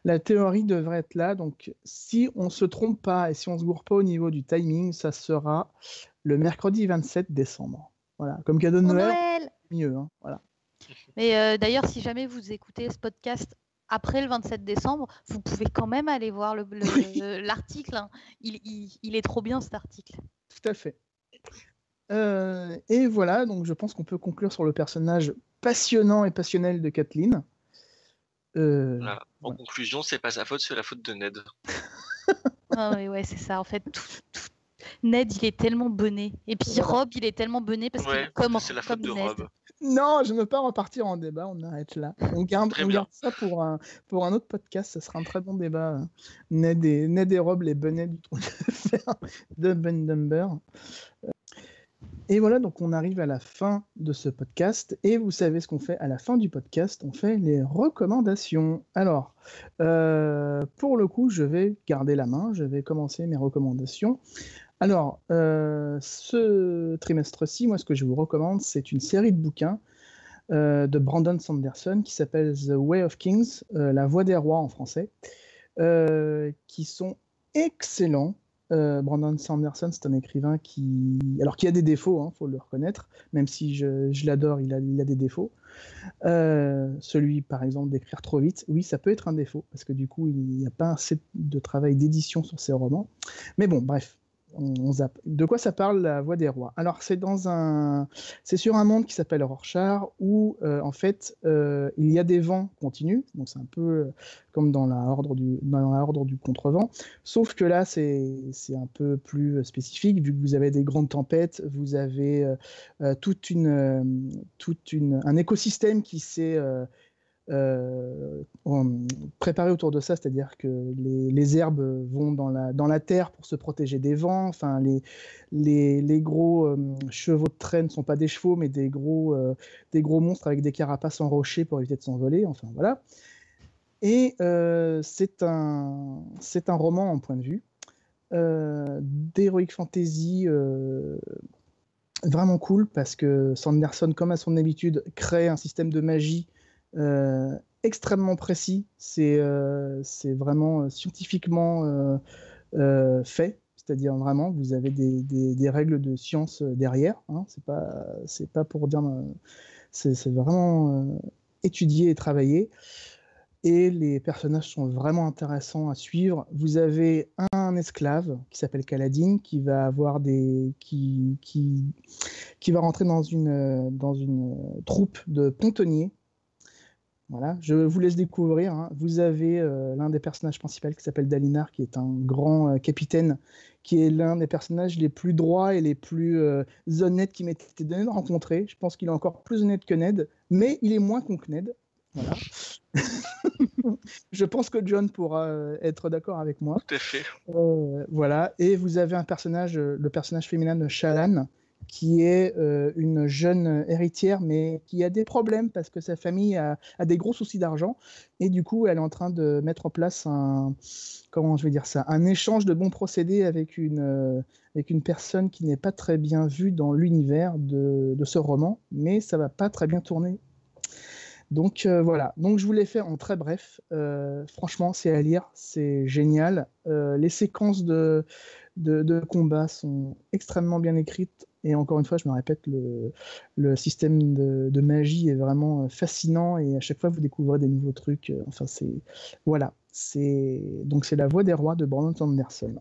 la théorie devrait être là. Donc, si on ne se trompe pas et si on ne se gourre pas au niveau du timing, ça sera le mercredi 27 décembre. Voilà, comme cadeau de Noël. Mieux, hein, voilà. Mais d'ailleurs, si jamais vous écoutez ce podcast après le 27 décembre, vous pouvez quand même aller voir l'article. Hein. Il est trop bien, cet article. Tout à fait. Et voilà, donc je pense qu'on peut conclure sur le personnage passionnant et passionnel de Kathleen. Voilà. En conclusion, c'est pas sa faute, c'est la faute de Ned. Ouais, c'est ça. En fait, Ned, il est tellement bonnet. Et puis Rob, il est tellement bonnet parce qu'il est comme c'est la faute de Ned. Rob. Non, je ne veux pas repartir en débat, on arrête là. On garde ça pour un autre podcast, ça sera un très bon débat. Ned et Rob, les bonnets du trou de fer de Ben Dumber. Et voilà, donc on arrive à la fin de ce podcast. Et vous savez ce qu'on fait à la fin du podcast, on fait les recommandations. Alors, pour le coup, je vais garder la main, je vais commencer mes recommandations. Alors, ce trimestre-ci, moi, ce que je vous recommande, c'est une série de bouquins de Brandon Sanderson qui s'appelle The Way of Kings, La Voix des Rois en français, qui sont excellents. Brandon Sanderson, c'est un écrivain qui a des défauts, hein, faut le reconnaître, même si je l'adore, il a des défauts. Celui, par exemple, d'écrire trop vite, oui, ça peut être un défaut, parce que du coup, il n'y a pas assez de travail d'édition sur ses romans. Mais bon, bref. On zappe. De quoi ça parle, La Voix des Rois? Alors, c'est sur un monde qui s'appelle Rorschach, où en fait il y a des vents continus, donc c'est un peu comme dans la Horde du Contrevent, sauf que là c'est un peu plus spécifique, vu que vous avez des grandes tempêtes, vous avez tout un écosystème qui s'est préparé autour de ça, c'est-à-dire que les herbes vont dans la terre pour se protéger des vents. Enfin, les gros chevaux de traîne ne sont pas des chevaux, mais des gros monstres avec des carapaces en rocher pour éviter de s'envoler. Enfin, voilà. Et c'est un roman en point de vue d'heroic fantasy vraiment cool, parce que Sanderson, comme à son habitude, crée un système de magie extrêmement précis. C'est vraiment scientifiquement fait. C'est-à-dire vraiment, vous avez des règles de science derrière. Hein, c'est pas pour dire, c'est vraiment étudié et travaillé. Et les personnages sont vraiment intéressants à suivre. Vous avez un esclave qui s'appelle Kaladin qui va avoir qui va rentrer dans une troupe de pontonniers. Voilà, je vous laisse découvrir. Hein. Vous avez l'un des personnages principaux qui s'appelle Dalinar, qui est un grand capitaine, qui est l'un des personnages les plus droits et les plus honnêtes qui m'ait été donné de rencontrer. Je pense qu'il est encore plus honnête que Ned, mais il est moins con que Ned. Voilà. Je pense que John pourra être d'accord avec moi. Tout à fait. Voilà. Et vous avez le personnage féminin de Shallan, qui est une jeune héritière, mais qui a des problèmes parce que sa famille a des gros soucis d'argent. Et du coup, elle est en train de mettre en place un échange de bons procédés avec une personne qui n'est pas très bien vue dans l'univers de ce roman, mais ça va pas très bien tourner. Donc voilà, donc je vous l'ai fait en très bref. Franchement, c'est à lire, c'est génial. Les séquences de combat sont extrêmement bien écrites. Et encore une fois, je me répète, le système de magie est vraiment fascinant. Et à chaque fois, vous découvrez des nouveaux trucs. Enfin, voilà. Donc c'est La Voix des Rois de Brandon Sanderson.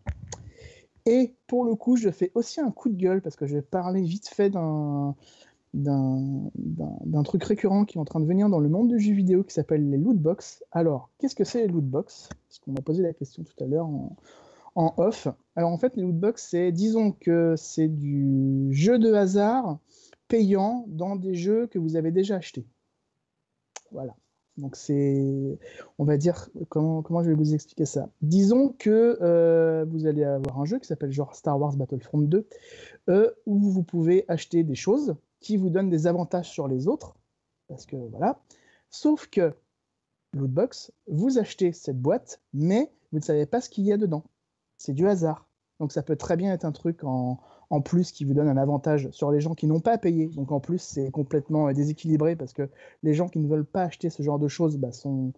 Et pour le coup, je fais aussi un coup de gueule parce que je vais parler vite fait d'un truc récurrent qui est en train de venir dans le monde du jeu vidéo qui s'appelle les lootbox. Alors, qu'est-ce que c'est les lootbox ? Parce qu'on m'a posé la question tout à l'heure en off. Alors en fait, les lootbox, disons que c'est du jeu de hasard payant dans des jeux que vous avez déjà achetés. Voilà. Donc on va dire, comment je vais vous expliquer ça ? Disons que vous allez avoir un jeu qui s'appelle genre Star Wars Battlefront 2, où vous pouvez acheter des choses qui vous donnent des avantages sur les autres, parce que voilà. Sauf que Lootbox, vous achetez cette boîte, mais vous ne savez pas ce qu'il y a dedans. C'est du hasard. Donc ça peut très bien être un truc en plus qui vous donne un avantage sur les gens qui n'ont pas payé. Donc en plus, c'est complètement déséquilibré parce que les gens qui ne veulent pas acheter ce genre de choses sont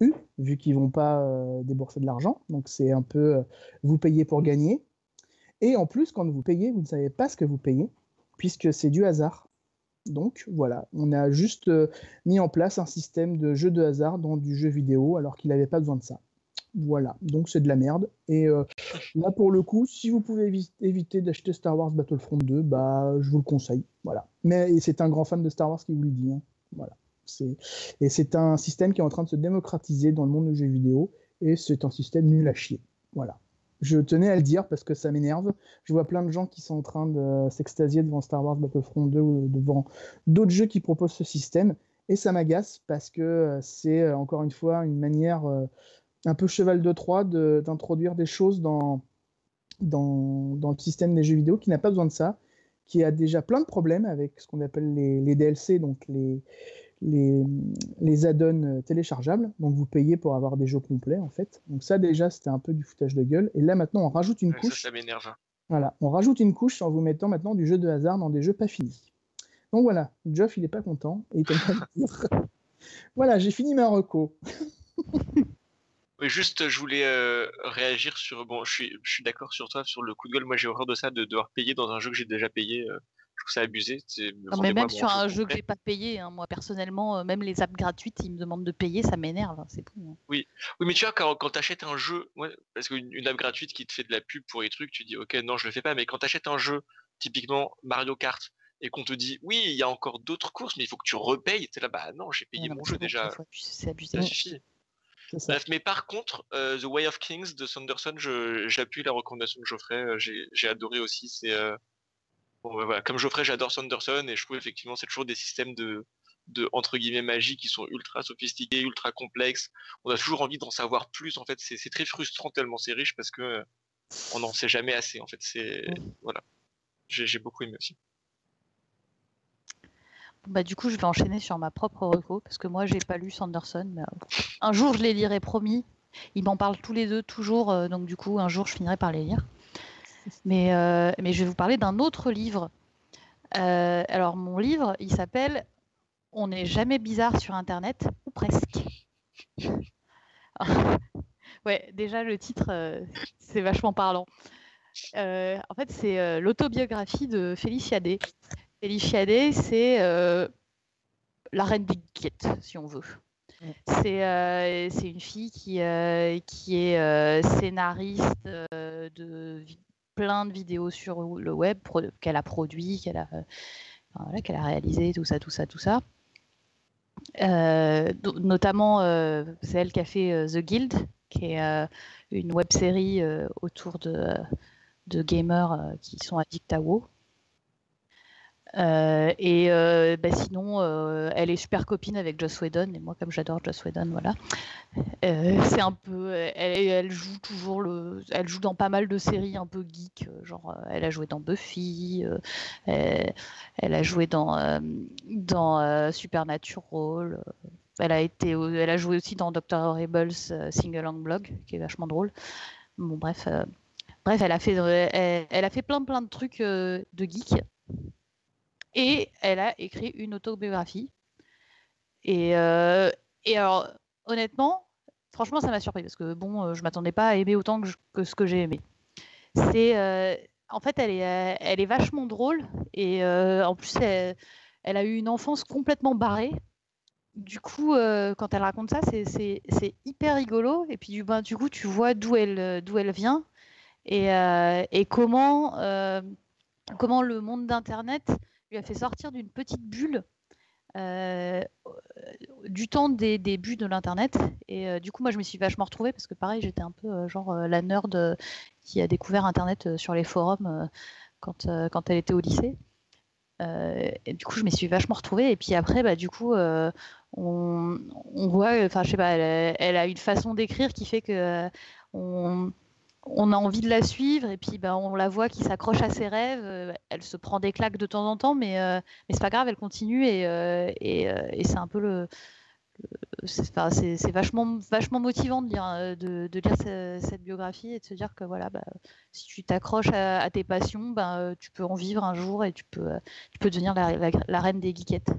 eus, vu qu'ils ne vont pas débourser de l'argent. Donc c'est un peu vous payez pour gagner. Et en plus, quand vous payez, vous ne savez pas ce que vous payez, puisque c'est du hasard. Donc voilà, on a juste mis en place un système de jeu de hasard dans du jeu vidéo, alors qu'il n'avait pas besoin de ça. Voilà, donc c'est de la merde. Et là, pour le coup, si vous pouvez éviter d'acheter Star Wars Battlefront 2, je vous le conseille. Voilà. Mais c'est un grand fan de Star Wars qui vous le dit. Hein. Voilà. Et c'est un système qui est en train de se démocratiser dans le monde du jeu vidéo, et c'est un système nul à chier. Voilà. Je tenais à le dire parce que ça m'énerve. Je vois plein de gens qui sont en train de s'extasier devant Star Wars Battlefront 2 ou devant d'autres jeux qui proposent ce système. Et ça m'agace parce que c'est encore une fois une manière un peu cheval de Troie d'introduire des choses dans le système des jeux vidéo qui n'a pas besoin de ça, qui a déjà plein de problèmes avec ce qu'on appelle les DLC, donc les add-ons téléchargeables, donc vous payez pour avoir des jeux complets en fait. Donc ça déjà c'était un peu du foutage de gueule, et là maintenant on rajoute une couche. Ça m'énerve. Voilà, on rajoute une couche en vous mettant maintenant du jeu de hasard dans des jeux pas finis. Donc voilà, Geoff il est pas content et il peut pas dire. Voilà, j'ai fini ma reco. Oui, juste je voulais réagir sur je suis d'accord sur toi sur le coup de gueule. Moi j'ai horreur de ça, de devoir payer dans un jeu que j'ai déjà payé. Je trouve ça abusé. Non, mais même sur un jeu que j'ai pas payé, hein, moi personnellement, même les apps gratuites, ils me demandent de payer, ça m'énerve, hein, c'est tout. Hein. Oui, mais tu vois, quand tu achètes un jeu, parce qu'une app gratuite qui te fait de la pub pour les trucs, tu dis ok, non, je le fais pas, mais quand tu achètes un jeu, typiquement Mario Kart, et qu'on te dit oui, il y a encore d'autres courses, mais il faut que tu repayes, t'es là, bah non, j'ai payé mon jeu déjà. C'est abusé. Ça suffit. Bref, mais par contre, The Way of Kings de Sanderson, j'appuie la recommandation de Geoffrey, j'ai adoré aussi. Voilà, comme Geoffrey, j'adore Sanderson et je trouve effectivement c'est toujours des systèmes de entre guillemets magie qui sont ultra sophistiqués, ultra complexes. On a toujours envie d'en savoir plus. En fait, c'est très frustrant tellement c'est riche parce que on n'en sait jamais assez. En fait, voilà. J'ai beaucoup aimé aussi. Du coup, je vais enchaîner sur ma propre reco parce que moi, j'ai pas lu Sanderson. Mais, un jour, je les lirai, promis. Ils m'en parlent tous les deux toujours, donc du coup, un jour, je finirai par les lire. Mais je vais vous parler d'un autre livre. Alors, mon livre, il s'appelle « On n'est jamais bizarre sur Internet » ou presque. Ouais, déjà le titre, c'est vachement parlant. En fait, c'est l'autobiographie de Félicia Day. Félicia Day, c'est la reine des geeks, si on veut. C'est une fille qui est scénariste de plein de vidéos sur le web qu'elle a produit, qu'elle a réalisé, tout ça. Notamment, c'est elle qui a fait The Guild, qui est une web série autour de gamers qui sont addicts à WoW. Sinon, elle est super copine avec Joss Whedon, et moi, comme j'adore Joss Whedon, voilà. C'est un peu, elle joue toujours elle joue dans pas mal de séries un peu geek, genre elle a joué dans Buffy, elle a joué dans Supernatural. Elle a joué aussi dans Dr. Horrible's Sing-Along Blog, qui est vachement drôle. Bon, bref, elle a fait plein de trucs de geek. Et elle a écrit une autobiographie. Et alors, honnêtement, franchement, ça m'a surpris parce que bon, je m'attendais pas à aimer autant que ce que j'ai aimé. En fait, elle est vachement drôle et en plus, elle a eu une enfance complètement barrée. Du coup, quand elle raconte ça, c'est hyper rigolo. Et puis, du coup, tu vois d'où elle vient et comment le monde d'Internet lui a fait sortir d'une petite bulle du temps des débuts de l'Internet. Et du coup, moi, je me suis vachement retrouvée parce que pareil, j'étais un peu la nerd qui a découvert Internet sur les forums quand elle était au lycée. Et du coup, je m'y suis vachement retrouvée. Et puis après, du coup, on voit, enfin, je sais pas, elle a une façon d'écrire qui fait que on a envie de la suivre. Et puis, on la voit qui s'accroche à ses rêves. Elle se prend des claques de temps en temps, mais c'est pas grave, elle continue. Et c'est un peu c'est vachement motivant de lire cette biographie et de se dire que voilà, si tu t'accroches à tes passions, tu peux en vivre un jour et tu peux devenir la reine des geekettes.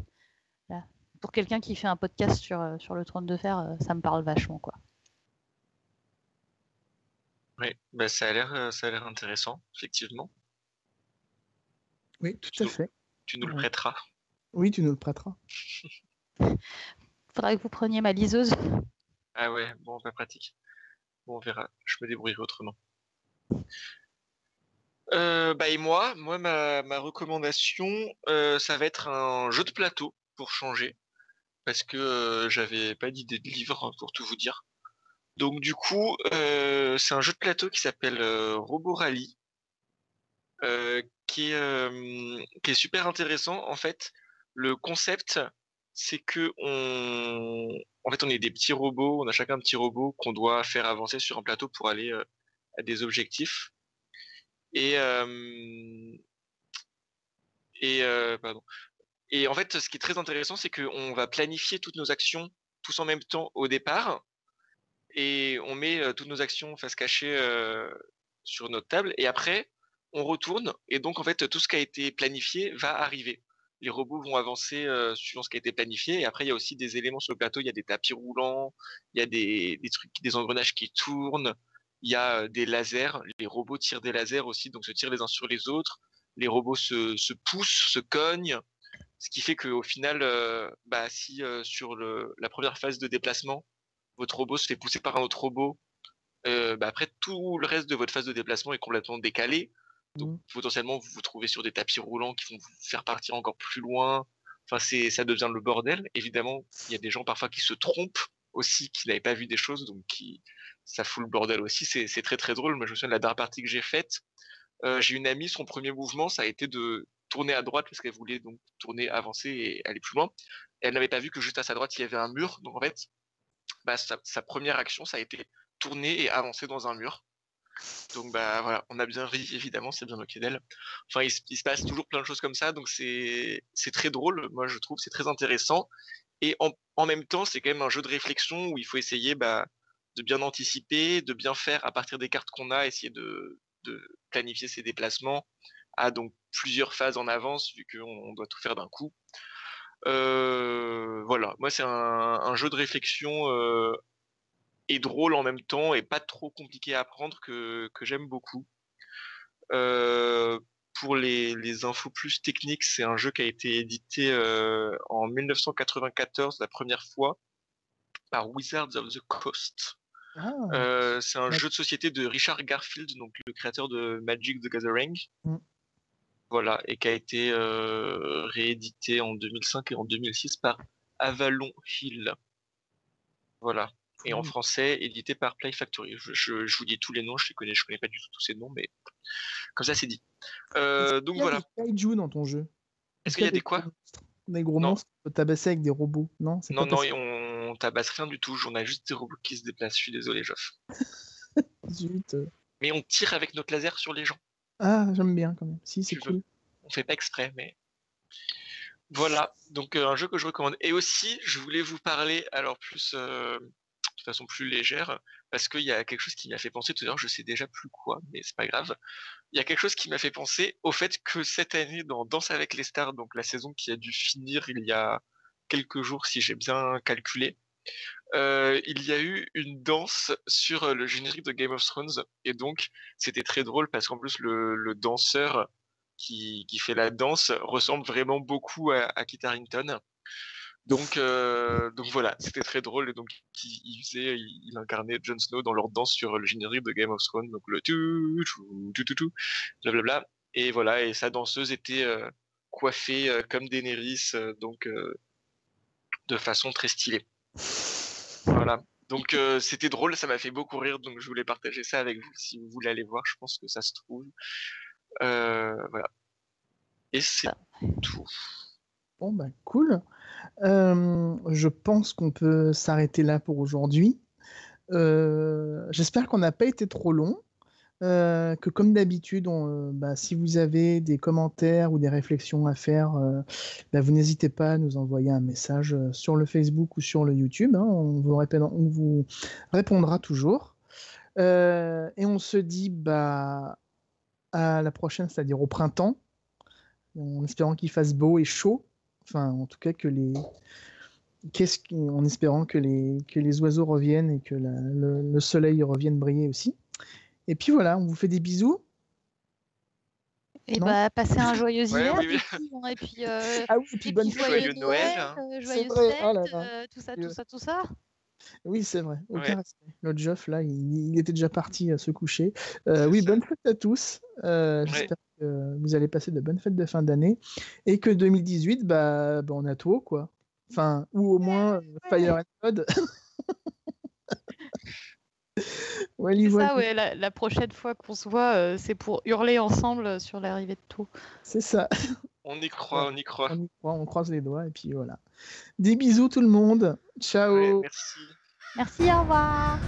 Là. Pour quelqu'un qui fait un podcast sur le trône de fer, ça me parle vachement, quoi. Oui, ça a l'air intéressant, effectivement. Oui, tout à fait. Tu nous le prêteras. Oui, tu nous le prêteras. Faudrait que vous preniez ma liseuse. Ah ouais, bon, pas pratique. Bon, on verra. Je me débrouillerai autrement. Et moi, ma recommandation, ça va être un jeu de plateau pour changer, parce que j'avais pas d'idée de livre pour tout vous dire. Donc du coup, c'est un jeu de plateau qui s'appelle Robo Rally, qui est super intéressant. En fait, le concept, c'est que en fait, on est des petits robots, on a chacun un petit robot qu'on doit faire avancer sur un plateau pour aller à des objectifs. Et pardon. Et en fait, ce qui est très intéressant, c'est qu'on va planifier toutes nos actions tous en même temps au départ, et on met toutes nos actions face cachée sur notre table, et après, on retourne, et donc en fait, tout ce qui a été planifié va arriver. Les robots vont avancer suivant ce qui a été planifié, et après, il y a aussi des éléments sur le plateau, il y a des tapis roulants, il y a des trucs, des engrenages qui tournent, il y a des lasers, les robots tirent des lasers aussi, donc se tirent les uns sur les autres, les robots se poussent, se cognent, ce qui fait qu'au final, si sur la première phase de déplacement, votre robot se fait pousser par un autre robot, après tout le reste de votre phase de déplacement est complètement décalé. Donc potentiellement vous vous trouvez sur des tapis roulants qui vont vous faire partir encore plus loin. Enfin, ça devient le bordel. Évidemment, il y a des gens parfois qui se trompent aussi, qui n'avaient pas vu des choses, donc ça fout le bordel aussi. C'est très très drôle. Moi, je me souviens de la dernière partie que j'ai faite. J'ai une amie, son premier mouvement, ça a été de tourner à droite parce qu'elle voulait donc tourner, avancer et aller plus loin. Et elle n'avait pas vu que juste à sa droite, il y avait un mur. Donc en fait, sa première action, ça a été tourner et avancer dans un mur. Donc voilà, on a bien ri, évidemment, c'est bien moqué d'elle. Enfin, il se passe toujours plein de choses comme ça, donc c'est très drôle, moi je trouve, c'est très intéressant. Et en même temps, c'est quand même un jeu de réflexion où il faut essayer de bien anticiper, de bien faire à partir des cartes qu'on a, essayer de planifier ses déplacements à donc plusieurs phases en avance, vu qu'on doit tout faire d'un coup. Voilà, moi c'est un jeu de réflexion et drôle en même temps et pas trop compliqué à apprendre que j'aime beaucoup. Pour les infos plus techniques, c'est un jeu qui a été édité en 1994 la première fois par Wizards of the Coast. C'est un jeu de société de Richard Garfield, donc le créateur de Magic the Gathering. Voilà, et qui a été réédité en 2005 et en 2006 par Avalon Hill. Voilà. Et en français, édité par Play Factory. Je vous dis tous les noms, je connais pas du tout tous ces noms, mais comme ça c'est dit. Donc voilà. Il y a des kaiju dans ton jeu. Est-ce qu'il y a des quoi? Des gros monstres qu'on peut tabasser avec des robots, non? Non, on tabasse rien du tout. On a juste des robots qui se déplacent. Je suis désolé, Geoff. Zut. Mais on tire avec notre laser sur les gens. Ah, j'aime bien quand même. Si, c'est cool. On fait pas exprès, mais voilà. Donc un jeu que je recommande. Et aussi, je voulais vous parler, alors plus de façon plus légère, parce qu'il y a quelque chose qui m'a fait penser tout à l'heure. Je sais déjà plus quoi, mais c'est pas grave. Il y a quelque chose qui m'a fait penser au fait que cette année, dans Danse avec les stars, donc la saison qui a dû finir il y a quelques jours, si j'ai bien calculé, il y a eu une danse sur le générique de Game of Thrones, et donc c'était très drôle parce qu'en plus le danseur qui fait la danse ressemble vraiment beaucoup à Kit Harington. Donc voilà, c'était très drôle, et donc il incarnait Jon Snow dans leur danse sur le générique de Game of Thrones, donc le tout, blablabla, et voilà, et sa danseuse était coiffée comme Daenerys, donc de façon très stylée. Voilà. Donc c'était drôle, ça m'a fait beaucoup rire, donc je voulais partager ça avec vous. Si vous voulez aller voir, je pense que ça se trouve. Voilà. Et c'est tout. Bon bah cool. Je pense qu'on peut s'arrêter là pour aujourd'hui. J'espère qu'on n'a pas été trop long. Que comme d'habitude, si vous avez des commentaires ou des réflexions à faire, vous n'hésitez pas à nous envoyer un message sur le Facebook ou sur le YouTube. On vous répondra toujours. Et on se dit à la prochaine, c'est-à-dire au printemps, en espérant qu'il fasse beau et chaud. Enfin, en tout cas, en espérant que les oiseaux reviennent et que le soleil revienne briller aussi. Et puis voilà, on vous fait des bisous. Et passez un joyeux hiver. Oui. Et puis, et puis bonne joyeux Noël. Joyeuses fêtes, tout ça. Oui, c'est vrai. Aucun respect. Notre Geoff, là, il était déjà parti se coucher. Oui, bonne fête à tous. J'espère que vous allez passer de bonnes fêtes de fin d'année. Et que 2018, on a tout, quoi. Enfin, ou au moins Fire and Blood. C'est ça, la prochaine fois qu'on se voit, c'est pour hurler ensemble sur l'arrivée de tout. C'est ça. On y croit. On croise les doigts et puis voilà. Des bisous tout le monde. Ciao. Merci. Merci, au revoir.